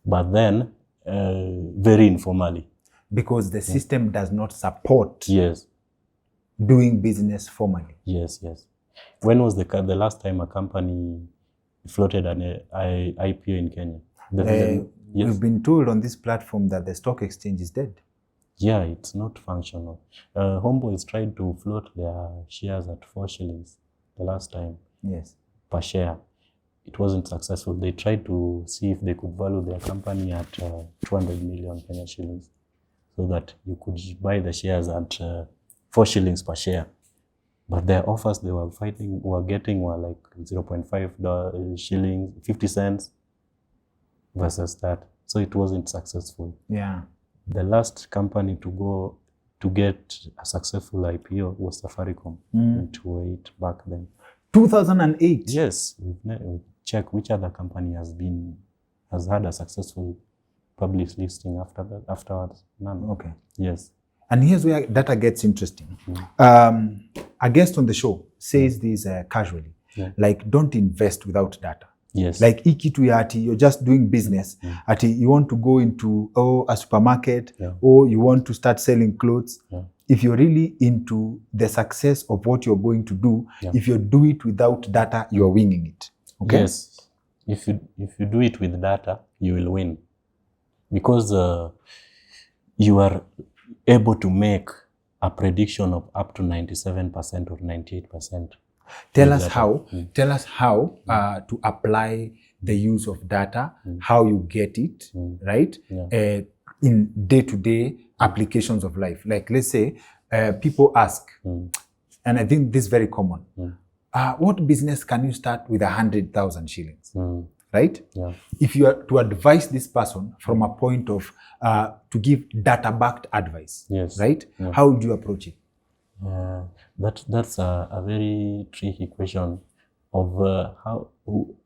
but then very informally. Because the system does not support yes doing business formally. Yes. When was the last time a company floated an IPO in Kenya? We've been told on this platform that the stock exchange is dead. Yeah, it's not functional. Homeboys tried to float their shares at 4 shillings the last time. Yes. Per share. It wasn't successful. They tried to see if they could value their company at 200 million Kenya shillings, so that you could buy the shares at 4 shillings per share. But their offers they were getting were like 0.5 shillings, 50 cents versus that. So it wasn't successful. Yeah. The last company to to get a successful IPO was Safaricom in 2008 back then. 2008? Yes, we check which other company has had a successful public listing afterwards. None. Okay. Yes. And here's where data gets interesting. A guest on the show says this casually, like, don't invest without data. Yes. Like, you're just doing business. You want to go into a supermarket, or you want to start selling clothes. If you're really into the success of what you're going to do, if you do it without data, you're winging it. Okay? Yes. If you do it with data, you will win. Because you are able to make a prediction of up to 97% or 98%. Tell us how to apply the use of data, how you get it, right? In day-to-day applications of life. Like, let's say people ask, and I think this is very common, what business can you start with 100,000 shillings? Right? Yeah. If you are to advise this person from a point of to give data-backed advice, right? How would you approach it? That's a very tricky question of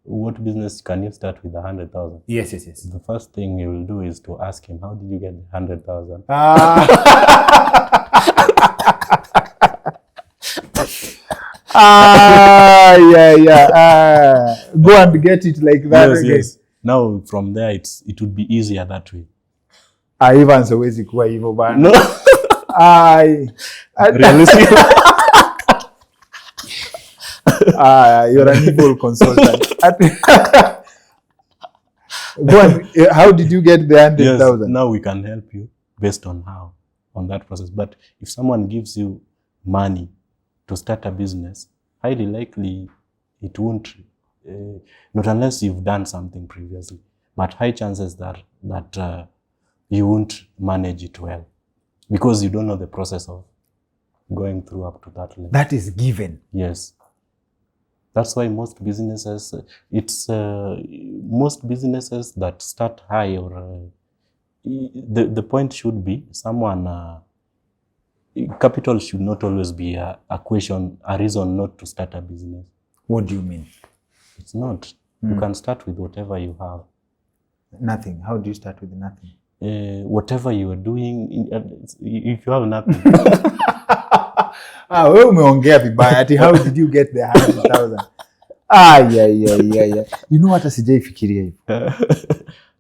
what business can you start with 100,000? Yes. The first thing you will do is to ask him, how did you get 100,000? Go and get it like that. Yes. Now from there, it would be easier that way. Evance Omondi Otieno. No. Realistic. You're an evil consultant. Go on. How did you get the 100,000? Yes, now we can help you based on that process. But if someone gives you money to start a business, highly likely it won't, not unless you've done something previously, but high chances that you won't manage it well because you don't know the process of going through up to that level. That is given. Yes. That's why most businesses, most businesses that start high or the point should be someone, capital should not always be a reason not to start a business. What do you mean? It's not. You can start with whatever you have. Nothing. How do you start with nothing? Whatever you are doing, if you have nothing. Umeongea vibaya ati how did you get the 100,000? You know what, sijaifikiria hivyo.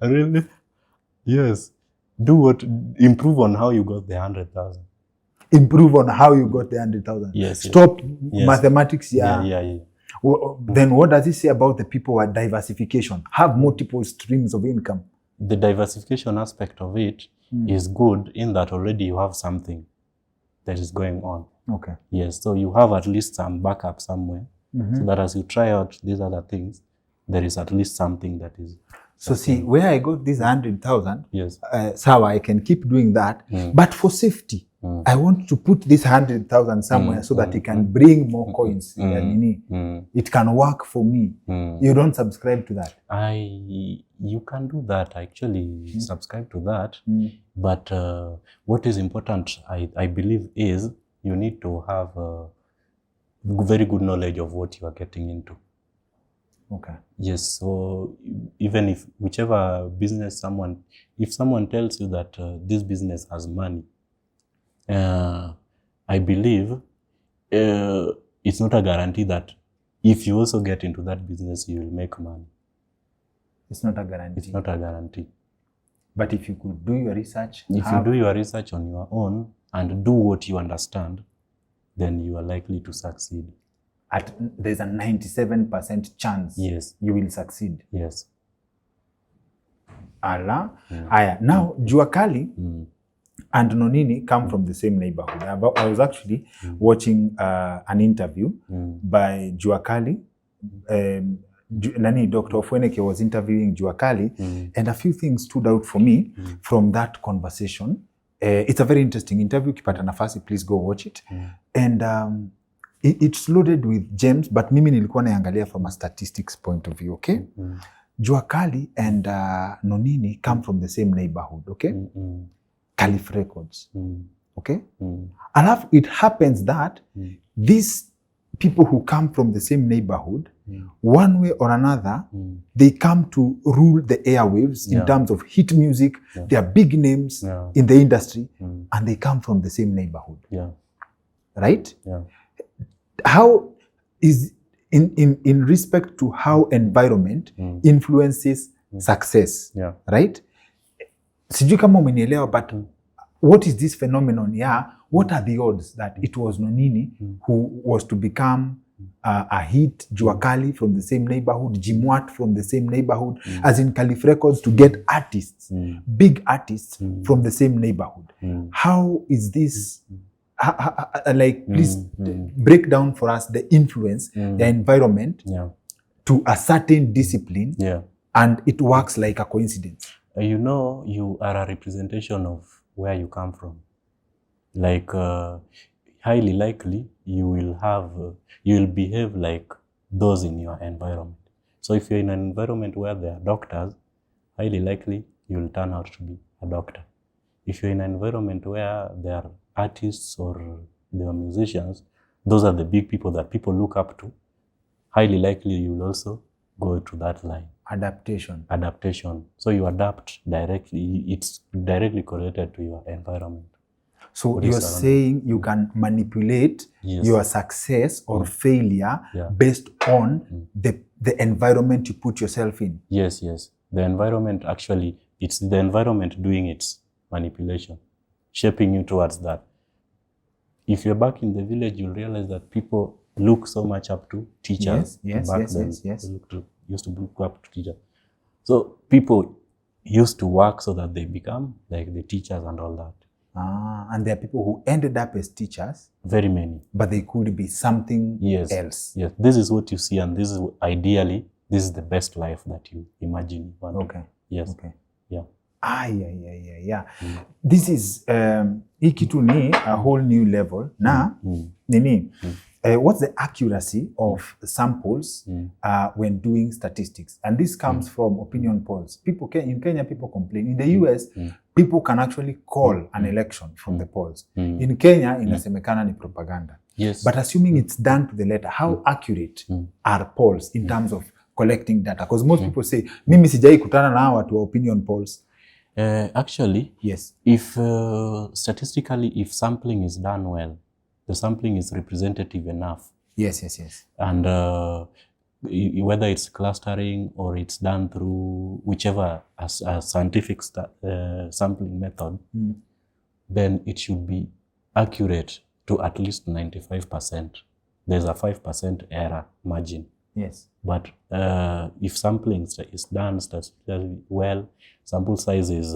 Really? Yes. Improve on how you got the 100,000. Improve on how you got the 100,000. Yes. Stop mathematics. Yeah. Then what does it say about the people who are diversification? Have multiple streams of income. The diversification aspect of it is good in that already you have something that is going on. Okay. Yes, so you have at least some backup somewhere, so that as you try out these other things, there is at least something that is. So see, where I got this 100,000, yes, I can keep doing that, but for safety, I want to put this 100,000 somewhere so that it can bring more coins. It can work for me. You don't subscribe to that? You can do that. I actually subscribe to that. But what is important, I believe, is you need to have very good knowledge of what you are getting into. Okay. Yes. So even if whichever business if someone tells you that this business has money, I believe it's not a guarantee that if you also get into that business, you will make money. It's not a guarantee. It's not a guarantee. But if you could do your research. If you do your research on your own and do what you understand, then you are likely to succeed. There's a 97% chance you will succeed. Yes. Now, Juakali and Nonini come from the same neighborhood. I was actually watching an interview by Juakali. Dr. Ofweneke was interviewing Juakali, and a few things stood out for me from that conversation. It's a very interesting interview. Kipata nafasi, please go watch it. And it's loaded with gems, but mimi nilikuwa naangalia from a statistics point of view, okay? Juakali and Nonini come from the same neighborhood, okay? Calif Records, Okay? Alafu it happens that these people who come from the same neighborhood, one way or another, they come to rule the airwaves in terms of hit music. They are big names in the industry, and they come from the same neighborhood. Right? How is, in respect to how environment influences success, right? Sijui kama umenielewa, but what is this phenomenon? What are the odds that it was Nonini who was to become a hit, Juakali from the same neighborhood, Jimwat from the same neighborhood, as in Caliph Records, to get artists, big artists from the same neighborhood? How is this, please break down for us the influence, the environment to a certain discipline, and it works like a coincidence. You know, you are a representation of where you come from. Like, highly likely, you will behave like those in your environment. So if you're in an environment where there are doctors, highly likely, you will turn out to be a doctor. If you're in an environment where there are artists or there are musicians, those are the big people that people look up to, highly likely you will also go to that line. Adaptation. So you adapt directly. It's directly correlated to your environment. So you're saying you can manipulate your success or failure based on the environment you put yourself in. Yes. The environment, actually, it's the environment doing its manipulation, shaping you towards that. If you're back in the village, you'll realize that people look so much up to teachers. Yes. Used to look up to teachers. So people used to work so that they become like the teachers and all that. And there are people who ended up as teachers. Very many. But they could be something else. Yes. This is what you see, and this is ideally, this is the best life that you imagine. Okay. Yes. Okay. Yeah. Yeah. This is hii kitu ni a whole new level. Na nini? What's the accuracy of samples when doing statistics? And this comes from opinion polls. In Kenya, people complain. In the US, people can actually call an election from the polls. In Kenya, inasemekana ni propaganda. Yes. But assuming it's done to the letter, how accurate are polls in terms of collecting data? Because most people say, mimi sijai kutana na watu wa opinion polls. Actually, yes. If statistically, if sampling is done well, the sampling is representative enough. Yes. And whether it's clustering or it's done through whichever a scientific sampling method, then it should be accurate to at least 95%. There's a 5% error margin. Yes. But if sampling is done statistically well, sample size is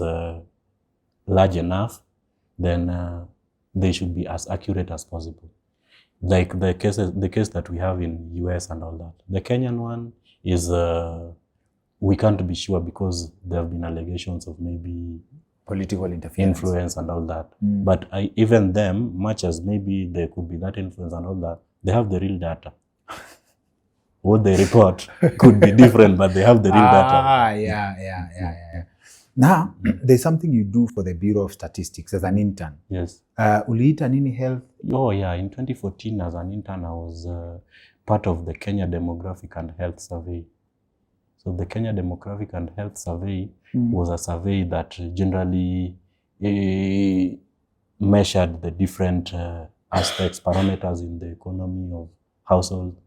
large enough, then they should be as accurate as possible. Like the case that we have in US and all that. The Kenyan one is, we can't be sure because there have been allegations of maybe political interference, influence and all that. But even them, much as maybe there could be that influence and all that, they have the real data. What they report could be different, but they have the real data. Yeah. Now, there's something you do for the Bureau of Statistics as an intern. Yes. Uliita nini health? Oh yeah, in 2014 as an intern, I was part of the Kenya Demographic and Health Survey. So the Kenya Demographic and Health Survey was a survey that generally measured the different aspects, parameters in the economy of household.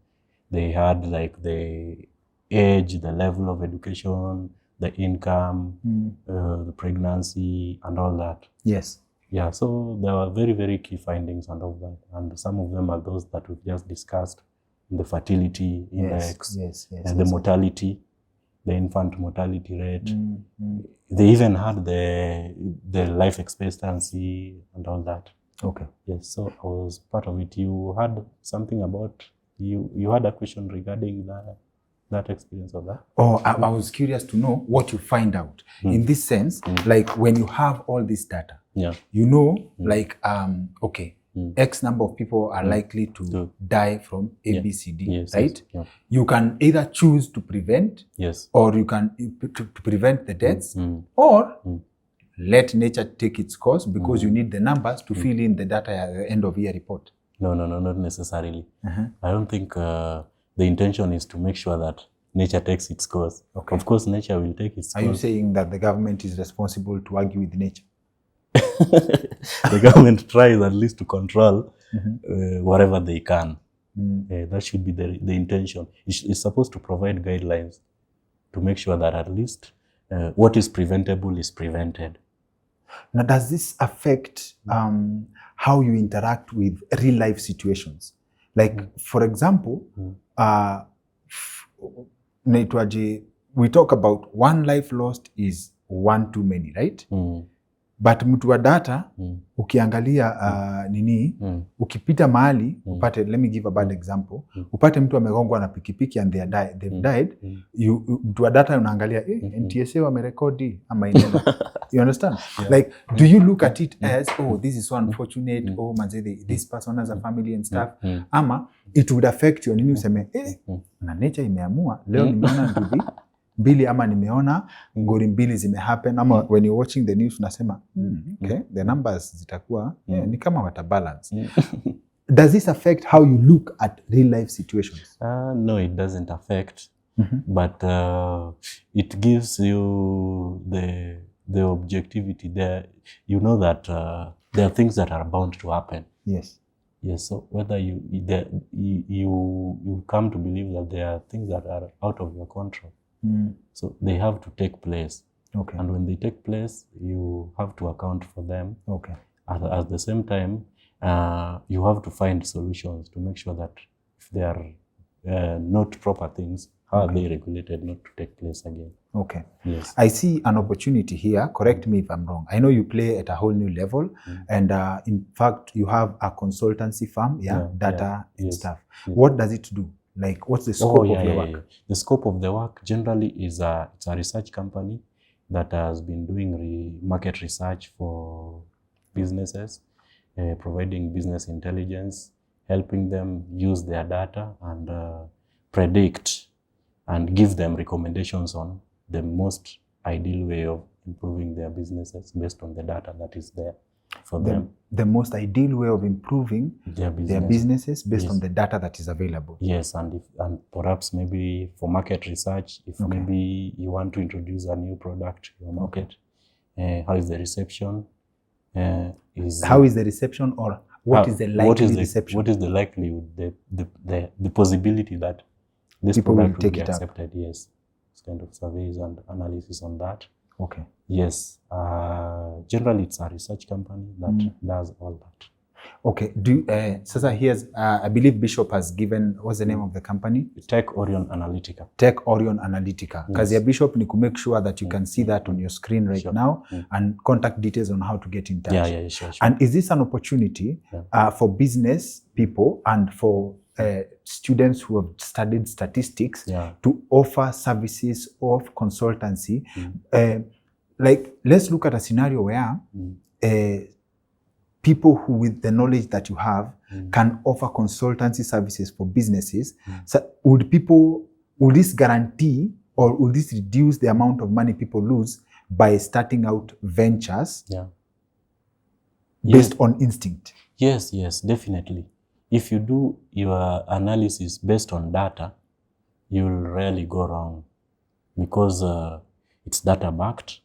They had like the age, the level of education, the income, the pregnancy, and all that. Yes. Yeah, so there were very, very key findings and all that. And some of them are those that we've just discussed. The fertility index, the mortality, the infant mortality rate. They even had the life expectancy and all that. Okay. Yes, so I was part of it. You had something about, you had a question regarding that experience of that? Oh, I was curious to know what you find out. In this sense, like when you have all this data, you know, like, X number of people are likely to die from ABCD, right? Yes. You can either choose to prevent, or you can to prevent the deaths, or let nature take its course because you need the numbers to fill in the data at the end of year report? No, not necessarily. I don't think the intention is to make sure that nature takes its course. Okay. Of course, nature will take its Are course. you saying that the government is responsible to argue with nature? The government tries at least to control whatever they can. That should be the intention. It's supposed to provide guidelines to make sure that at least what is preventable is prevented. Now, does this affect how you interact with real life situations? Like, for example, we talk about one life lost is one too many, right? But mtu wa data, ukiangalia ukipita mahali, upate, let me give a bad example, upate mtu amegongwa na pikipiki and they've died, mtu wa data unaangalia, NTSA wamerekodi ama inenda. You understand? Yeah. Like, do you look at it as, oh, this is so unfortunate, oh, manze, this person has a family and stuff, ama it would affect you, nini useme, na nature imeamua, leo nimeona nduvi mbili ama nimeona ngori mbili zimehappen, ama when you're watching the news unasema, okay, the numbers zitakuwa, ni kama watabalance. Does this affect how you look at real life situations? No, it doesn't affect, but it gives you the objectivity there. You know that there are things that are bound to happen. Yes. Yes, so whether you come to believe that there are things that are out of your control. So they have to take place. Okay. And when they take place, you have to account for them. Okay. At the same time, you have to find solutions to make sure that if they are not proper things, how are they regulated not to take place again? Okay. Yes. I see an opportunity here. Correct me if I'm wrong. I know you play at a whole new level, and in fact, you have a consultancy firm, data and stuff. Yes. What does it do? Like, what's the scope of the work? The scope of the work generally is it's a research company that has been doing market research for businesses, providing business intelligence, helping them use their data and predict and give them recommendations on the most ideal way of improving their businesses based on the data that is there for them. The most ideal way of improving their businesses based on the data that is available. Yes, and perhaps maybe for market research, if maybe you want to introduce a new product to your market, how is the reception? How is the reception, or what is the likely reception? What is the likelihood, the possibility that this people product will will take be it accepted? Yes, it's kind of surveys and analysis on that. Okay. Yes. Generally, it's a research company that does all that. Okay. Sasa here's, I believe Bishop has given, what's the name of the company? Tech Orion Analytica. Tech Orion Analytica. Yes. Kazi ya Bishop ni to make sure that you can see that on your screen right now, and contact details on how to get in touch. Sure. And is this an opportunity for business people and for students who have studied statistics to offer services of consultancy? Like, let's look at a scenario where people who, with the knowledge that you have, can offer consultancy services for businesses. So would this guarantee, or would this reduce the amount of money people lose by starting out ventures based on instinct? Yes, definitely. If you do your analysis based on data, you will rarely go wrong, because it's data backed.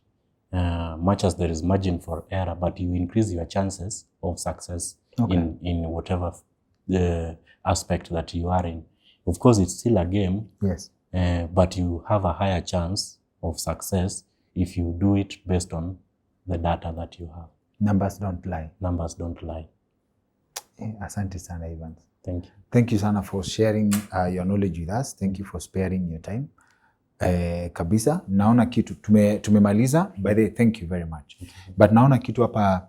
Much as there is margin for error, but you increase your chances of success in whatever the aspect that you are in. Of course, it's still a game, but you have a higher chance of success if you do it based on the data that you have. Numbers don't lie. Numbers don't lie. Asante sana, Evance. Thank you. Thank you sana for sharing your knowledge with us. Thank you for sparing your time. Kabisa, naona kitu tumemaliza. By the way, thank you very much. But naona kitu hapa,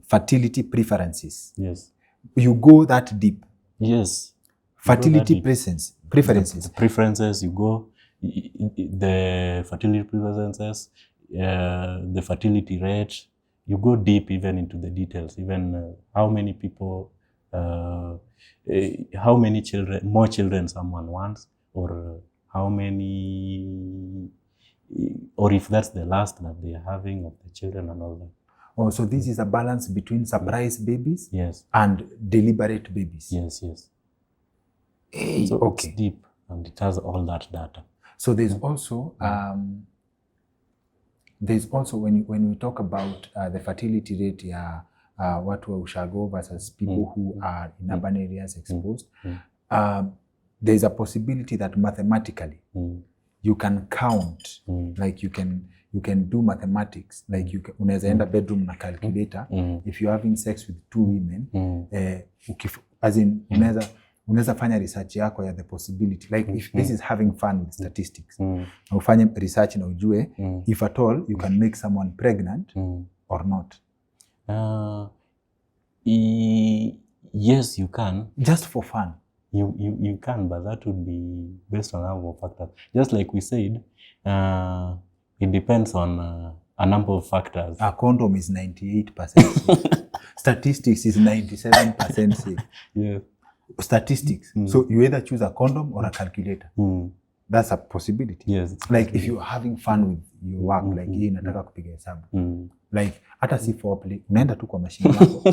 fertility preferences. Yes. You go that deep. Yes. Fertility preferences. The preferences, you go, the fertility preferences, the fertility rate, you go deep even into the details, even how many people, how many children, more children someone wants, or how many or if that's the last that they are having of the children and all that. Oh, so this is a balance between surprise babies Yes. and deliberate babies. Yes, yes. Hey, So okay. it's deep and it has all that data. So there's also when we talk about the fertility rate, watu wa ushago versus people who are in urban areas exposed, there's a possibility that mathematically you can count, like you can do mathematics, like you can, unaweza enda bedroom na calculator, if you're having sex with two women, as in unaweza fanya research yako ya the possibility, like if this is having fun with statistics, ufanye research na ujue if at all you can make someone pregnant or not. Yes, you can. Just for fun. You can, but that would be based on a number of factors. Just like we said, it depends on a number of factors. A condom is 98% safe. Statistics is 97% safe. Yeah. Statistics. So you either choose a condom or a calculator. That's a possibility. Yes. Like if you're having fun with your work, like hii nataka kupiga hesabu. Like hata si foreplay, unaenda tu kwa machine yako.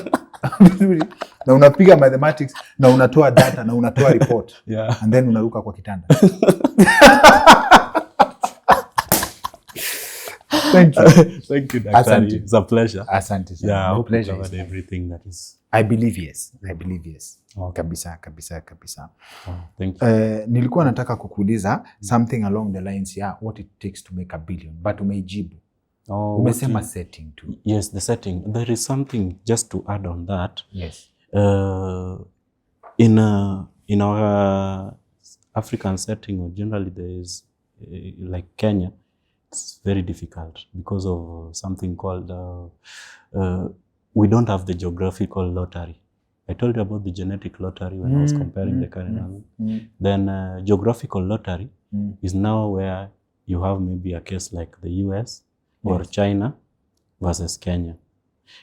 Na unapiga mathematics na unatoa data na unatoa report. Yeah. And then unaruka kwa kitanda. Thank you. Thank you, Dr. Asante. It's a pleasure. Asante. Yeah, I hope pleasure you covered everything that is. I believe yes. Okay. Kabisa. Thank you. Nilikuwa nataka kukuuliza something along the lines what it takes to make $1 billion, but umeijibu. Umesema setting too. Yes, the setting. There is something just to add on that. Yes. In our African setting, or generally there is like Kenya, it's very difficult because of something called we don't have the geographical lottery. I told you about the genetic lottery when I was comparing the current one. Then geographical lottery is now where you have maybe a case like the US or China versus Kenya.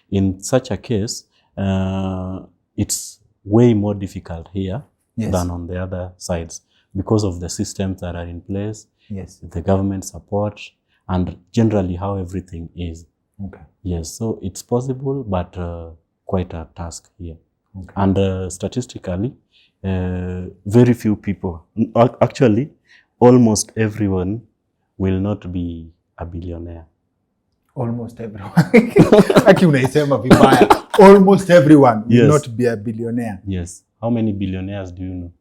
In such a case, it's way more difficult here than on the other sides because of the systems that are in place, the government support, and generally how everything is. Okay. Yes, so it's possible, but quite a task here. Okay. And statistically, very few people, actually, almost everyone will not be a billionaire. Almost everyone. Aki unaisema vibaya. Almost everyone will not be a billionaire. Yes. How many billionaires do you know?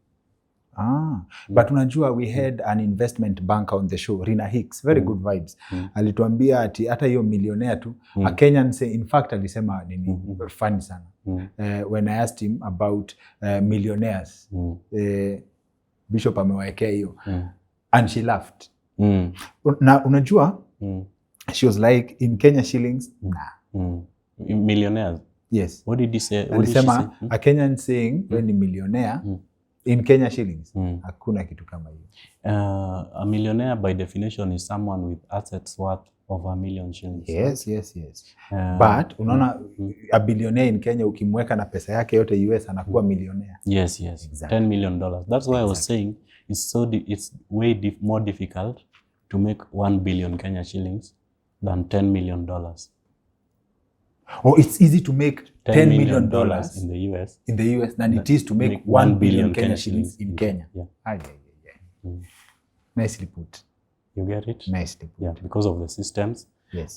But unajua we had an investment banker on the show, Rina Hicks, very good vibes. Alituambia ati hata hiyo millionaire tu, a Kenyan say, in fact alisema nini, funny sana. When I asked him about millionaires, Bishop amewekea hiyo, and she laughed. Na unajua, she was like, in Kenya shillings, nah. Millionaires? Yes. What did he say? Alisema, a Kenyan saying, when ni millionaire, in Kenya shillings, hakuna kitu kama hiyo. A millionaire by definition is someone with assets worth of $1 million shillings. Yes. But unaona a billionaire in Kenya ukimweka na pesa yake yote US anakuwa millionaire. Yes. Exactly. $10 million. That's why I was saying it's way more difficult to make 1 billion Kenya shillings than $10 million. Or it's easy to make $10 million in the US than it is to make 1 billion Kenya shillings in Kenya. Yeah. Nicely put. You get it? Nicely put. Yeah, because of the systems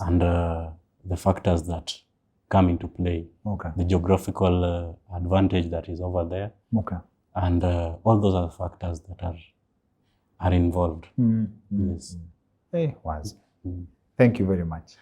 and the factors that come into play. Okay. The geographical advantage that is over there. Okay. And all those are factors that are involved. Yes. Hey, was. Thank you very much.